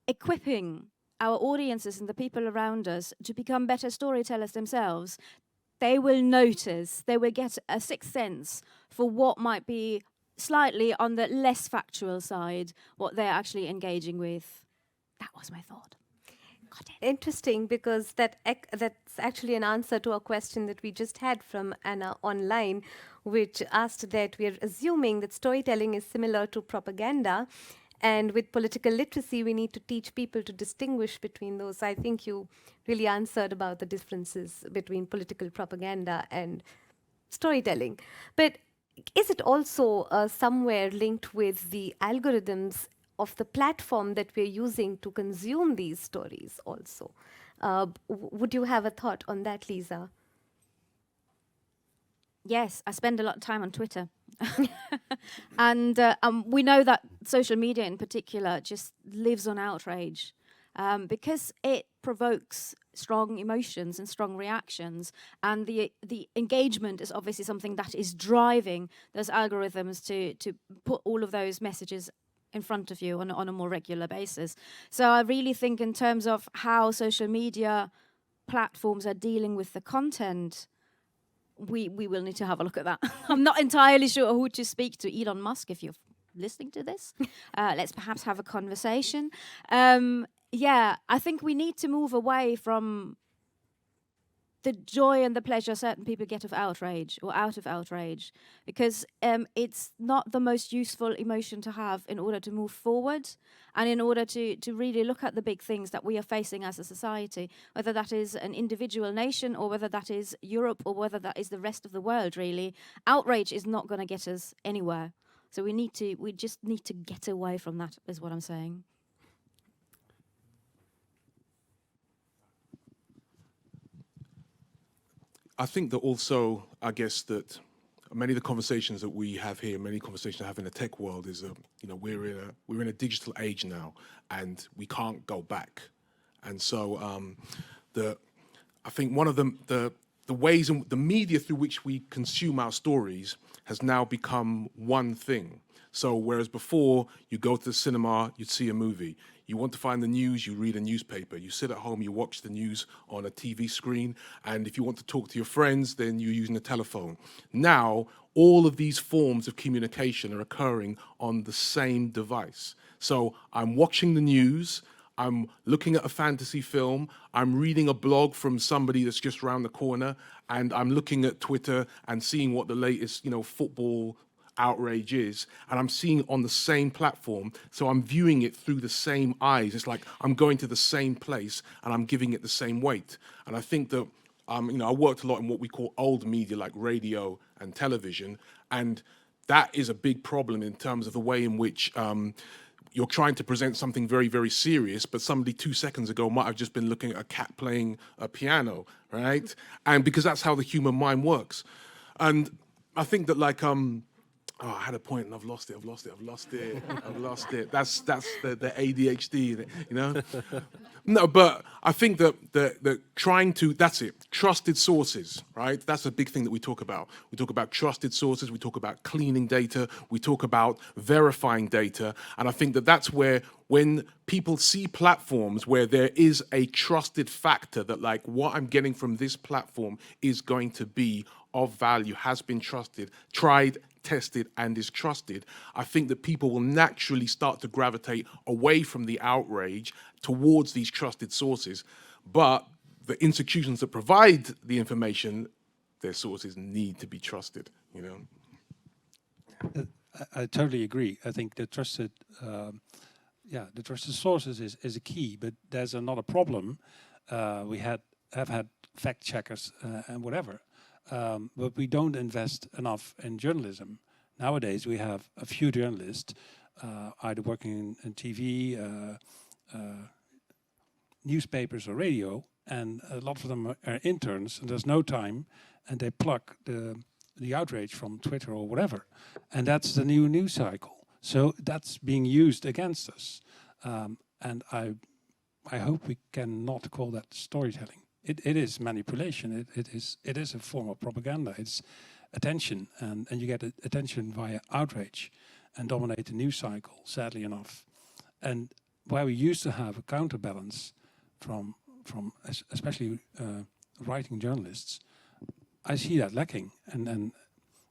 equipping our audiences and the people around us to become better storytellers themselves, they will notice, they will get a sixth sense for what might be slightly on the less factual side, what they're actually engaging with. That was my thought. Interesting, because that's actually an answer to a question that we just had from Anna online, which asked that we are assuming that storytelling is similar to propaganda. And with political literacy, we need to teach people to distinguish between those. I think you really answered about the differences between political propaganda and storytelling. But is it also somewhere linked with the algorithms of the platform that we're using to consume these stories also? Would you have a thought on that, Lisa? Yes, I spend a lot of time on Twitter. And we know that social media in particular just lives on outrage. because it provokes strong emotions and strong reactions, and the engagement is obviously something that is driving those algorithms to put all of those messages in front of you on a more regular basis. So I really think in terms of how social media platforms are dealing with the content, we will need to have a look at that. I'm not entirely sure who to speak to. Elon Musk, if you're listening to this, let's perhaps have a conversation. Yeah, I think we need to move away from the joy and the pleasure certain people get of outrage or out of outrage, because it's not the most useful emotion to have in order to move forward and in order to really look at the big things that we are facing as a society, whether that is an individual nation or whether that is Europe or whether that is the rest of the world, really. Outrage is not going to get us anywhere. So we just need to get away from that, is what I'm saying. I think that also, I guess that many of the conversations that we have here, many conversations I have in the tech world, is we're in a digital age now, and we can't go back. And so I think one of the ways in the media through which we consume our stories has now become one thing. So whereas before you go to the cinema, you'd see a movie. You want to find the news, you read a newspaper. You sit at home, you watch the news on a TV screen. And if you want to talk to your friends, then you're using a telephone. Now, all of these forms of communication are occurring on the same device. So I'm watching the news, I'm looking at a fantasy film, I'm reading a blog from somebody that's just around the corner, and I'm looking at Twitter and seeing what the latest, football outrage is, and I'm seeing it on the same platform, so I'm viewing it through the same eyes. It's like I'm going to the same place and I'm giving it the same weight. And I think that I worked a lot in what we call old media, like radio and television, and that is a big problem in terms of the way in which you're trying to present something very, very serious, but somebody 2 seconds ago might have just been looking at a cat playing a piano, right? And because that's how the human mind works. And I think that I had a point and I've lost it. That's the ADHD, No, but I think that trying to, that's it, trusted sources, right? That's a big thing that we talk about. We talk about trusted sources, we talk about cleaning data, we talk about verifying data. And I think that that's where, when people see platforms where there is a trusted factor that what I'm getting from this platform is going to be of value, has been trusted, tried, tested, and is trusted, I think that people will naturally start to gravitate away from the outrage towards these trusted sources. But the institutions that provide the information, their sources need to be trusted, I totally agree. I think the trusted sources is a key, but there's another problem. We have had fact checkers and whatever. But we don't invest enough in journalism. Nowadays, we have a few journalists, either working in TV, newspapers or radio, and a lot of them are interns, and there's no time, and they pluck the outrage from Twitter or whatever. And that's the new news cycle. So that's being used against us. And I hope we cannot call that storytelling. It is manipulation. It is a form of propaganda. It's attention, and you get attention via outrage and dominate the news cycle, sadly enough. And where we used to have a counterbalance from especially writing journalists, I see that lacking. And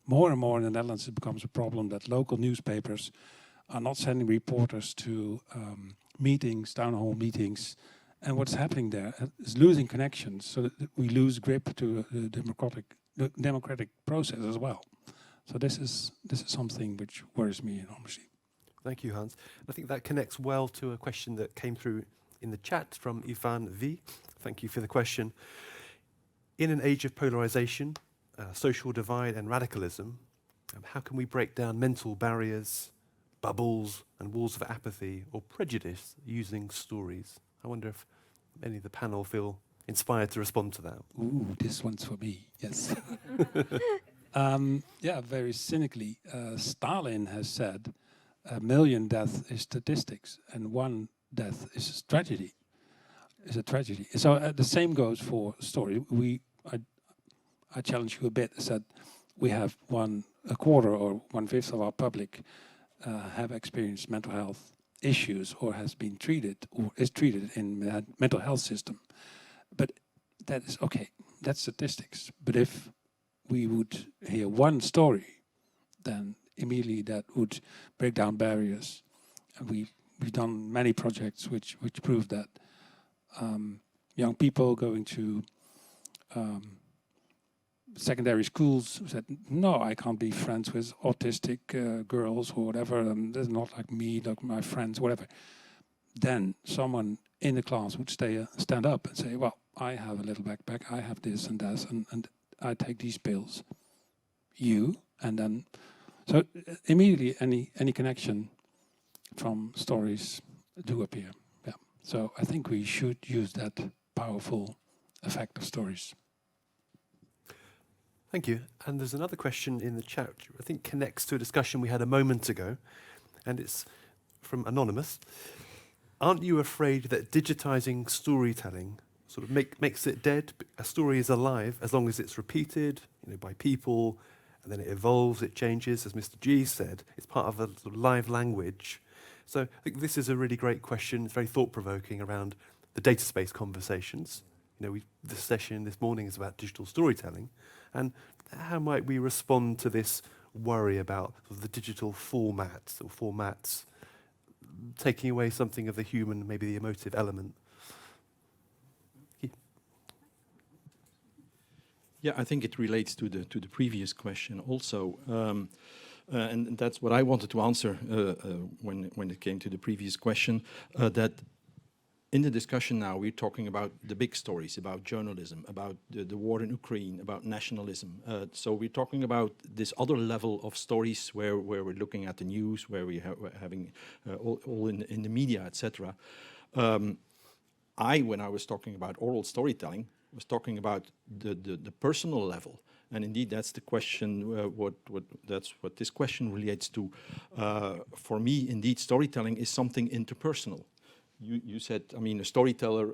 more and more in the Netherlands, it becomes a problem that local newspapers are not sending reporters to meetings, town hall meetings. And what's happening there is losing connections, so that we lose grip to the democratic process as well. So this is something which worries me enormously. Thank you, Hans. I think that connects well to a question that came through in the chat from Ivan V. Thank you for the question. In an age of polarization, social divide and radicalism, how can we break down mental barriers, bubbles and walls of apathy or prejudice using stories? I wonder if any of the panel feel inspired to respond to that. Ooh, this one's for me, yes. Very cynically, Stalin has said 1 million deaths is statistics and 1 death is tragedy. is a tragedy. So the same goes for story. I challenge you a bit. Is that we have a quarter or 1/5 of our public have experienced mental health issues or has been treated or is treated in mental health system. But that is okay. That's statistics. But if we would hear one story, then immediately that would break down barriers. And we've done many projects which prove that young people going to secondary schools said, no, I can't be friends with autistic girls or whatever. They're not like me, like my friends, whatever. Then someone in the class would stand up and say, well, I have a little backpack, I have this and that, and I take these pills. You, and then, so immediately any connection from stories do appear. Yeah. So I think we should use that powerful effect of stories. Thank you. And there's another question in the chat, which I think connects to a discussion we had a moment ago, and it's from Anonymous. Aren't you afraid that digitizing storytelling sort of makes it dead? A story is alive as long as it's repeated, by people, and then it evolves, it changes. As Mr. G said, it's part of a sort of live language. So I think this is a really great question. It's very thought-provoking around the data space conversations. This session this morning is about digital storytelling, and how might we respond to this worry about sort of the digital formats taking away something of the human, maybe the emotive element? Yeah, I think it relates to the previous question also, and that's what I wanted to answer when it came to the previous question. That in the discussion now, we're talking about the big stories, about journalism, about the war in Ukraine, about nationalism. So we're talking about this other level of stories where we're looking at the news, where we're having all in the media, etc. When I was talking about oral storytelling, was talking about the personal level, and indeed that's the question. That's what this question relates to. For me, indeed, storytelling is something interpersonal. You said, I mean, a storyteller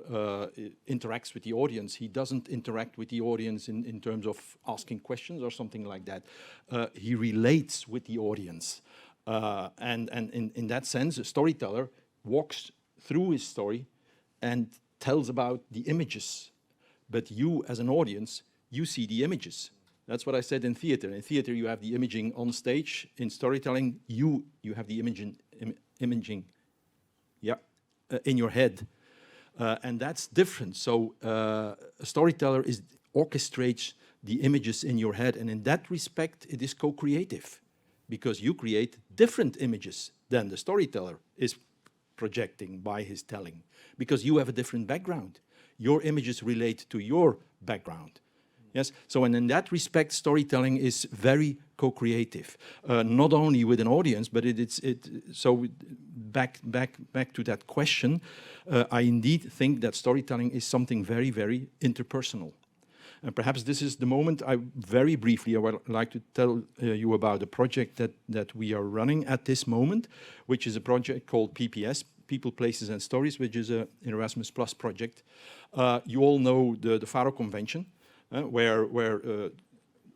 interacts with the audience. He doesn't interact with the audience in terms of asking questions or something like that. He relates with the audience, and in that sense, a storyteller walks through his story and tells about the images. But you, as an audience, you see the images. That's what I said in theater. In theater, you have the imaging on stage. In storytelling, you have the imaging, yeah, in your head, and that's different. So a storyteller orchestrates the images in your head, and in that respect, it is co-creative, because you create different images than the storyteller is projecting by his telling, because you have a different background. Your images relate to your background. Yes, so and in that respect, storytelling is very co-creative, not only with an audience, but so back to that question, I indeed think that storytelling is something very, very interpersonal. And perhaps this is the moment I would like to tell you about a project that we are running at this moment, which is a project called PPS, People, Places and Stories, which is an Erasmus Plus project. You all know the Faro Convention, where the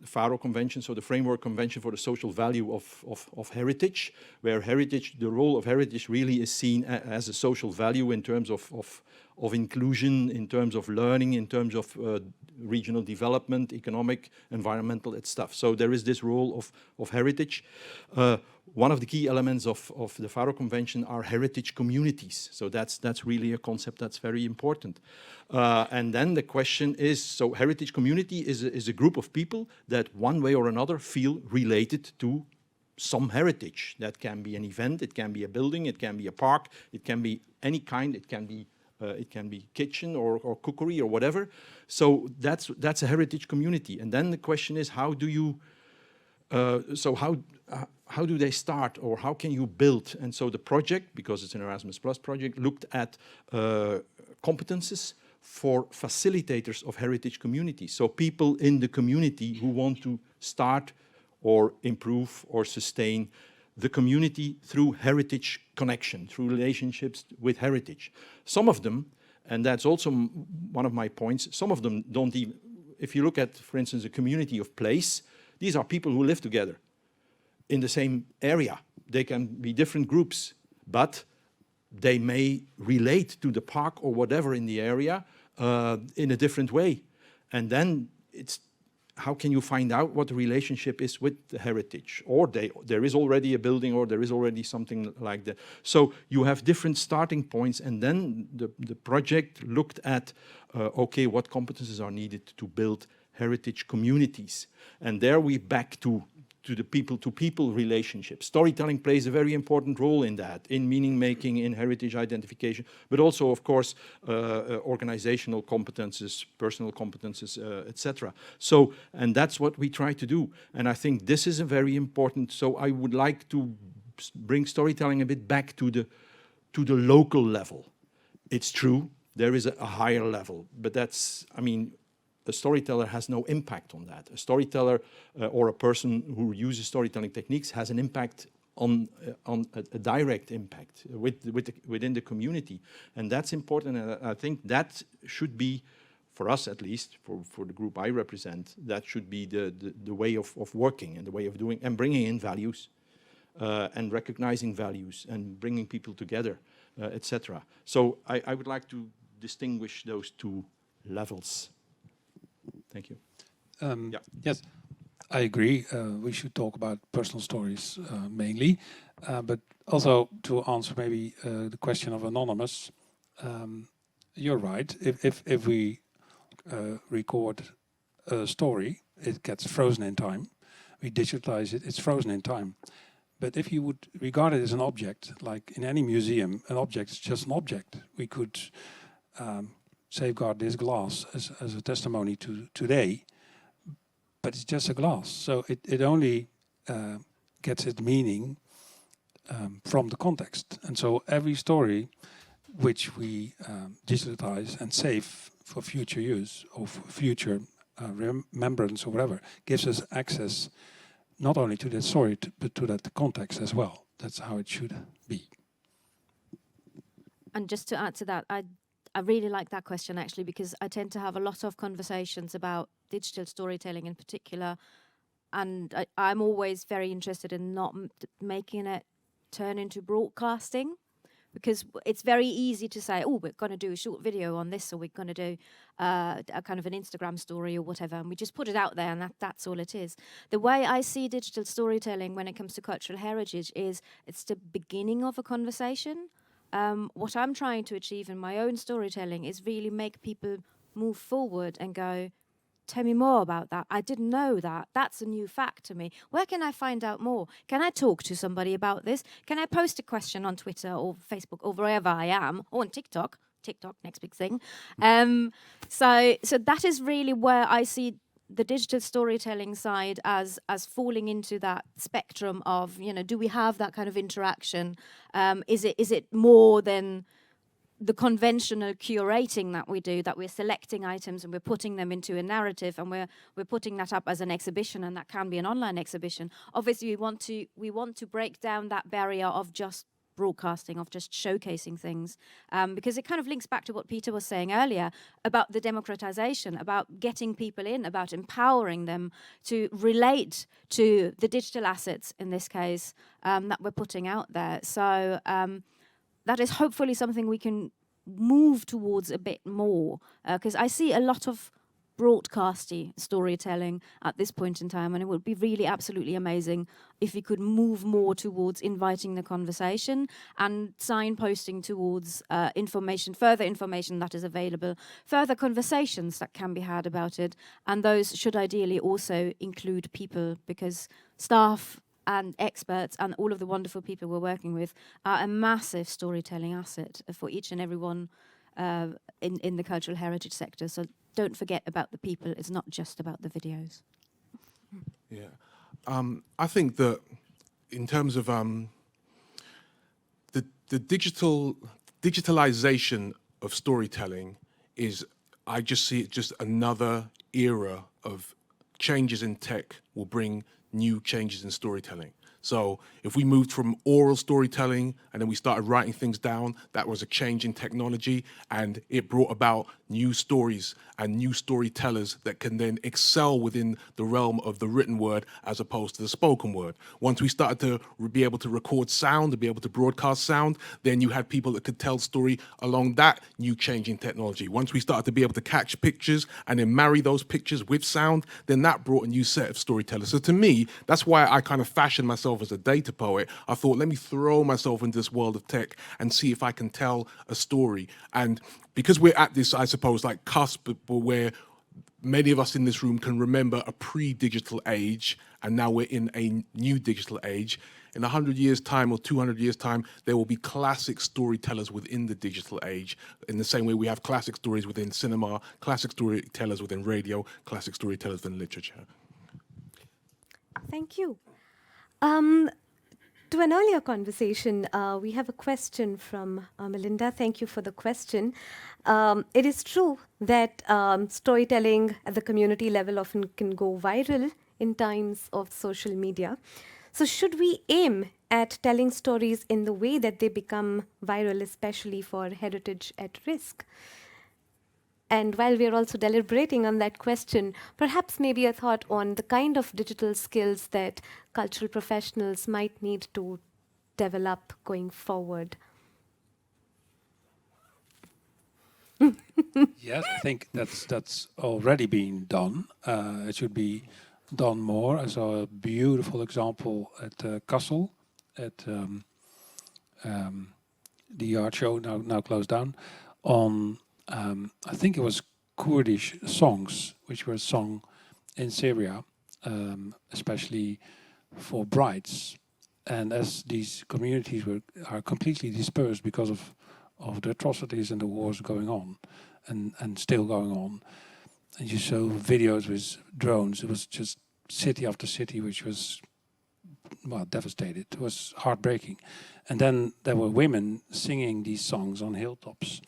Faro Convention, so the Framework Convention for the Social Value of Heritage, where the role of heritage really is seen as a social value in terms of inclusion, in terms of learning, in terms of regional development, economic, environmental, stuff. So there is this role of heritage. One of the key elements of the Faro Convention are heritage communities. So that's really a concept that's very important. And then the question is, so heritage community is a group of people that one way or another feel related to some heritage. That can be an event, it can be a building, it can be a park, it can be any kind, it can be kitchen or cookery or whatever. So that's a heritage community. And then the question is, how do you, how do they start, or how can you build? And so the project, because it's an Erasmus Plus project, looked at competences for facilitators of heritage communities. So people in the community who want to start or improve or sustain the community through heritage connection, through relationships with heritage. Some of them And that's also one of my points. Some of them don't even, if you look at, for instance, a community of place, these are people who live together in the same area. They can be different groups, but they may relate to the park or whatever in the area in a different way. And then it's, how can you find out what the relationship is with the heritage? Or there is already a building, or there is already something like that. So you have different starting points, and then the project looked at, okay, what competences are needed to build heritage communities? And there we back to the people-to-people relationship. Storytelling plays a very important role in that, in meaning-making, in heritage identification, but also, of course, organizational competences, personal competences, etc. So, and that's what we try to do. And I think this is a very important, so I would like to bring storytelling a bit back to the local level. It's true, there is a higher level, but that's, I mean, a storyteller has no impact on that. A storyteller or a person who uses storytelling techniques has an impact on a direct impact within the community. And that's important, and I think that should be, for us at least, for the group I represent, that should be the way of working and the way of doing, and bringing in values and recognizing values and bringing people together, etc. So I would like to distinguish those two levels. Thank you. Yeah. Yes, I agree. We should talk about personal stories mainly, but also to answer maybe the question of Anonymous. You're right. If we record a story, it gets frozen in time. We digitalize it; it's frozen in time. But if you would regard it as an object, like in any museum, an object is just an object. We could safeguard this glass as a testimony to today, but it's just a glass. So it only gets its meaning from the context. And so every story which we digitize and save for future use or for future remembrance or whatever, gives us access not only to that story, but to that context as well. That's how it should be. And just to add to that, I really like that question, actually, because I tend to have a lot of conversations about digital storytelling in particular, and I'm always very interested in not making it turn into broadcasting, because it's very easy to say, oh, we're going to do a short video on this, or we're going to do a kind of an Instagram story or whatever, and we just put it out there, and that's all it is. The way I see digital storytelling when it comes to cultural heritage is it's the beginning of a conversation. What I'm trying to achieve in my own storytelling is really make people move forward and go, tell me more about that. I didn't know that. That's a new fact to me. Where can I find out more? Can I talk to somebody about this? Can I post a question on Twitter or Facebook or wherever I am, or on TikTok? TikTok, next big thing. So that is really where I see the digital storytelling side as falling into that spectrum of, you know, do we have that kind of interaction? Is it more than the conventional curating that we do, that we're selecting items and we're putting them into a narrative and we're putting that up as an exhibition, and that can be an online exhibition. Obviously, we want to break down that barrier of just broadcasting, of just showcasing things, because it kind of links back to what Peter was saying earlier about the democratization, about getting people in, about empowering them to relate to the digital assets, in this case, that we're putting out there. So that is hopefully something we can move towards a bit more, because I see a lot of broadcasty storytelling at this point in time, and it would be really absolutely amazing if we could move more towards inviting the conversation and signposting towards further information that is available, further conversations that can be had about it, and those should ideally also include people, because staff and experts and all of the wonderful people we're working with are a massive storytelling asset for each and every one in the cultural heritage sector. So don't forget about the people. It's not just about the videos. Yeah. I think that in terms of the digitalization of storytelling is, I just see it just another era of changes in tech will bring new changes in storytelling. So if we moved from oral storytelling and then we started writing things down, that was a change in technology, and it brought about new stories and new storytellers that can then excel within the realm of the written word as opposed to the spoken word. Once we started to be able to record sound, to be able to broadcast sound, then you had people that could tell story along that new changing technology. Once we started to be able to catch pictures and then marry those pictures with sound, then that brought a new set of storytellers. So to me, that's why I kind of fashioned myself as a data poet. I thought, let me throw myself into this world of tech and see if I can tell a story. And because we're at this, I suppose, like cusp where many of us in this room can remember a pre-digital age, and now we're in a new digital age. In 100 years' time or 200 years' time, there will be classic storytellers within the digital age, in the same way we have classic stories within cinema, classic storytellers within radio, classic storytellers within literature. Thank you. To an earlier conversation, we have a question from Melinda. Thank you for the question. It is true that storytelling at the community level often can go viral in times of social media. So should we aim at telling stories in the way that they become viral, especially for heritage at risk? And while we're also deliberating on that question, perhaps maybe a thought on the kind of digital skills that cultural professionals might need to develop going forward. Yes, I think that's already been done. It should be done more. I saw a beautiful example at Kassel, at the art show, now closed down, on I think it was Kurdish songs which were sung in Syria, especially for brides. And as these communities are completely dispersed because of the atrocities and the wars going on, and still going on, and you saw videos with drones, it was just city after city which was, well, devastated. It was heartbreaking. And then there were women singing these songs on hilltops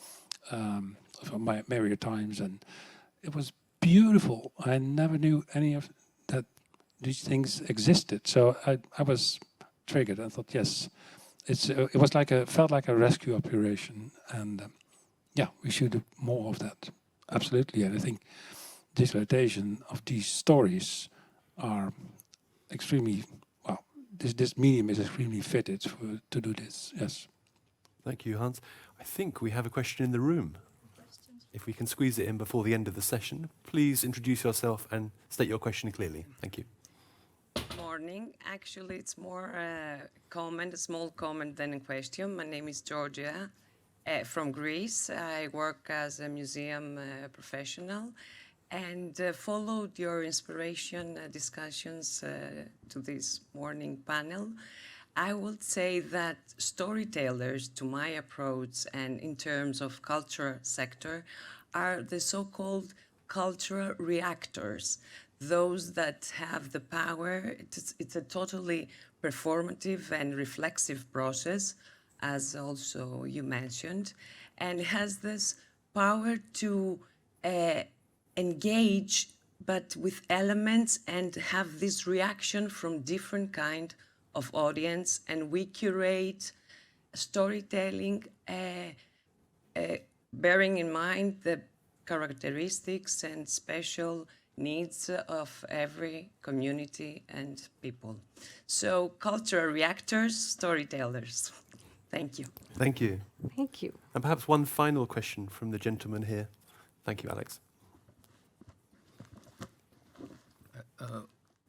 for myriad times, and it was beautiful. I never knew any of that these things existed. So I was triggered. I thought, yes, it was felt like a rescue operation, and yeah, we should do more of that. Absolutely. And I think digitalization of these stories are extremely, well, this medium is extremely fitted to do this. Yes. Thank you, Hans. I think we have a question in the room. If we can squeeze it in before the end of the session, please introduce yourself and state your question clearly. Thank you. Morning. Actually, it's more a small comment than a question. My name is Georgia from Greece. I work as a museum professional and followed your inspiration discussions to this morning panel. I would say that storytellers, to my approach and in terms of culture sector, are the so-called cultural reactors, those that have the power. It's a totally performative and reflexive process, as also you mentioned, and has this power to engage, but with elements, and have this reaction from different kind of audience. And we curate storytelling bearing in mind the characteristics and special needs of every community and people. So cultural reactors, storytellers. Thank you. Thank you. Thank you. And perhaps one final question from the gentleman here. Thank you, Alex.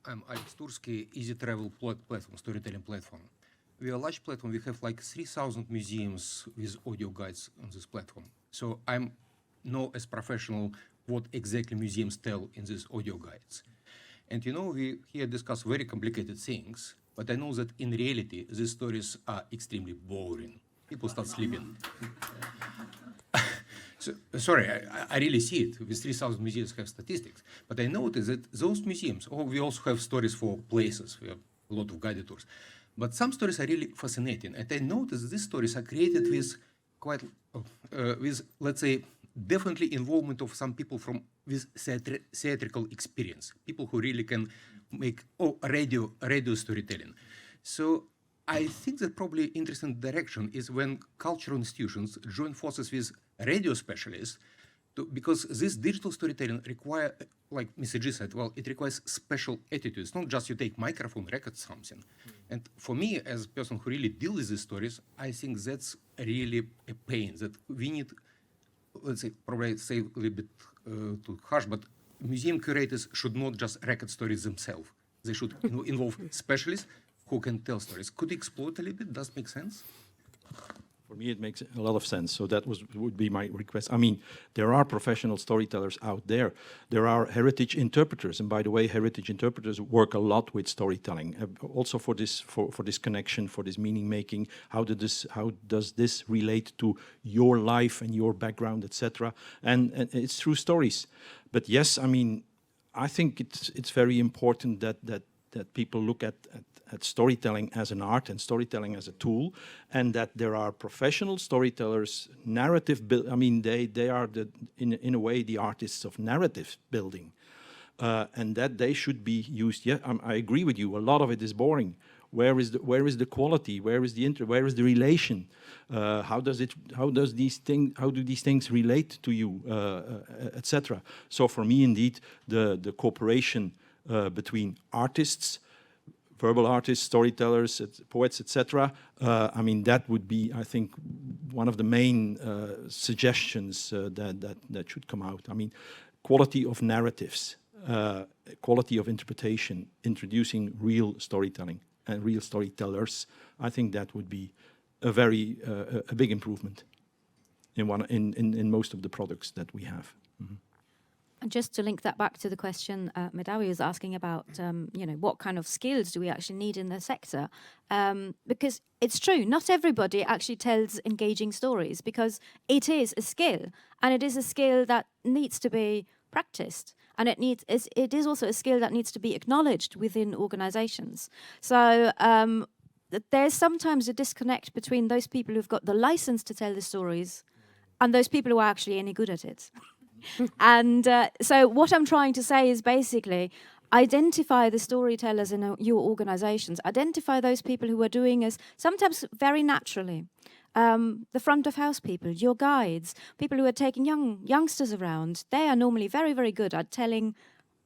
I'm Alex Tursky, Easy Travel platform, storytelling platform. We are a large platform. We have like 3,000 museums with audio guides on this platform. So I'm know as professional what exactly museums tell in these audio guides. And you know, we here discuss very complicated things, but I know that in reality, these stories are extremely boring. People start sleeping. So, sorry, I really see it. With 3,000 museums have statistics. But I notice that those museums, we also have stories for places. We have a lot of guided tours. But some stories are really fascinating. And I notice these stories are created with quite, with, let's say, definitely involvement of some people with theatrical experience. People who really can make radio storytelling. So I think that probably interesting direction is when cultural institutions join forces with radio specialists, because this digital storytelling require, like Mr. G said, well, it requires special attitudes, not just you take microphone, record something. And for me, as a person who really deals with these stories, I think that's really a pain that we need, let's say, probably say a little bit too harsh, but museum curators should not just record stories themselves. They should involve specialists who can tell stories. Could you explore it a little bit? Does it make sense? For me, it makes a lot of sense. So that would be my request. I mean, there are professional storytellers out there. There are heritage interpreters, and by the way, heritage interpreters work a lot with storytelling. Also for this connection, for this meaning making. How does this relate to your life and your background, etc. And it's through stories. But yes, I mean, I think it's very important that people look at storytelling as an art and storytelling as a tool, and that there are professional storytellers, I mean, they are in a way the artists of narrative building, and that they should be used. Yeah, I agree with you. A lot of it is boring. Where is the quality? Where is the relation? How do these things relate to you, etc. So for me, indeed, the cooperation between artists, verbal artists, storytellers, poets, etc. I mean, that would be, I think, one of the main suggestions that should come out. I mean, quality of narratives, quality of interpretation, introducing real storytelling and real storytellers. I think that would be a very a big improvement in most of the products that we have. Mm-hmm. And just to link that back to the question Medawi was asking about, what kind of skills do we actually need in the sector? Because it's true, not everybody actually tells engaging stories, because it is a skill, and it is a skill that needs to be practiced, and it is also a skill that needs to be acknowledged within organizations. So there's sometimes a disconnect between those people who've got the license to tell the stories and those people who are actually any good at it. And so what I'm trying to say is basically identify the storytellers in your organizations, identify those people who are doing this sometimes very naturally. The front of house people, your guides, people who are taking youngsters around, they are normally very, very good at telling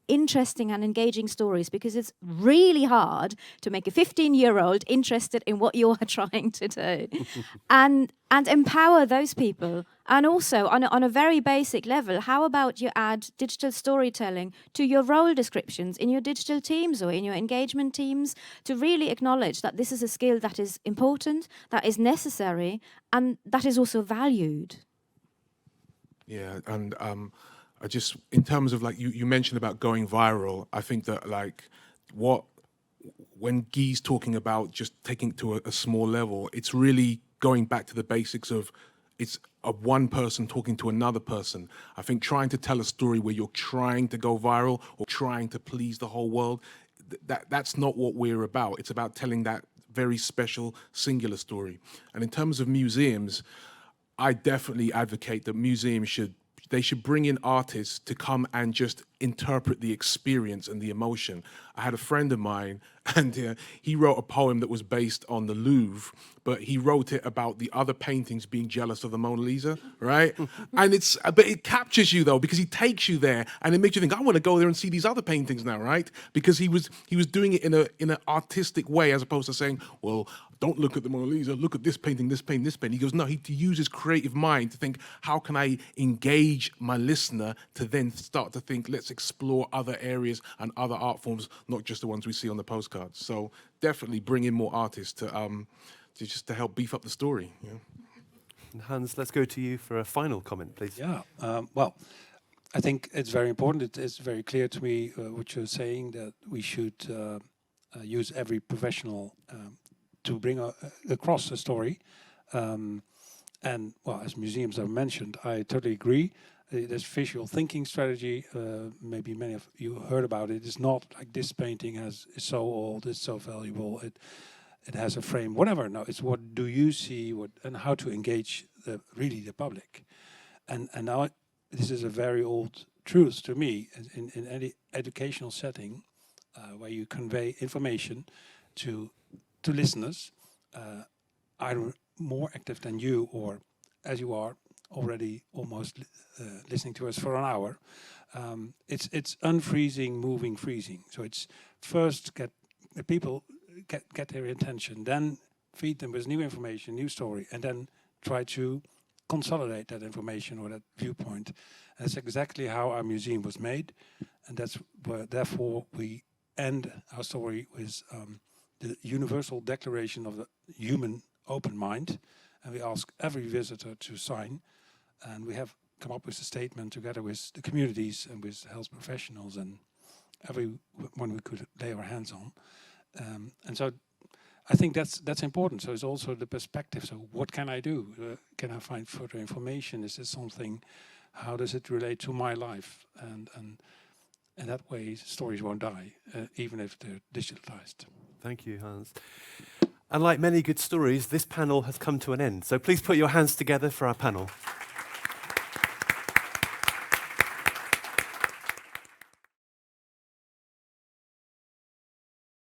interesting and engaging stories, because it's really hard to make a 15-year-old interested in what you're trying to do. and empower those people. And also on a very basic level, how about you add digital storytelling to your role descriptions in your digital teams or in your engagement teams, to really acknowledge that this is a skill that is important, that is necessary, and that is also valued. Yeah, and I just, in terms of like you mentioned about going viral, I think that like when Guy's talking about just taking it to a small level, it's really going back to the basics of it's a one person talking to another person. I think trying to tell a story where you're trying to go viral or trying to please the whole world, that's not what we're about. It's about telling that very special singular story. And in terms of museums, I definitely advocate that museums should bring in artists to come and just interpret the experience and the emotion. I had a friend of mine, and he wrote a poem that was based on the Louvre, but he wrote it about the other paintings being jealous of the Mona Lisa, right? And but it captures you though, because he takes you there and it makes you think, I want to go there and see these other paintings now, right? Because he was doing it in an artistic way, as opposed to saying, well, don't look at the Mona Lisa, look at this painting, this painting, this painting. He goes, no, he uses creative mind to think, how can I engage my listener to then start to think, let's explore other areas and other art forms, not just the ones we see on the postcards. So definitely bring in more artists to help beef up the story. Yeah. Hans, let's go to you for a final comment, please. Yeah, well, I think it's very important. It's very clear to me what you're saying, that we should use every professional to bring across a story. And well, as museums have mentioned, I totally agree. This visual thinking strategy, maybe many of you heard about it. It's not like this painting is so old, it's so valuable, it has a frame, whatever. No, it's what do you see, and how to engage really the public. And now this is a very old truth to me in any educational setting where you convey information to to listeners, either more active than you or as you are already almost listening to us for an hour. It's unfreezing, moving, freezing. So it's first get the people get their attention, then feed them with new information, new story, and then try to consolidate that information or that viewpoint. That's exactly how our museum was made, and that's where therefore we end our story with the universal declaration of the human open mind, and we ask every visitor to sign, and we have come up with a statement together with the communities and with health professionals and everyone we could lay our hands on. And so I think that's important. So it's also the perspective. So what can I do? Can I find further information? Is this something? How does it relate to my life? And that way stories won't die, even if they're digitalized. Thank you, Hans. And like many good stories, this panel has come to an end. So please put your hands together for our panel.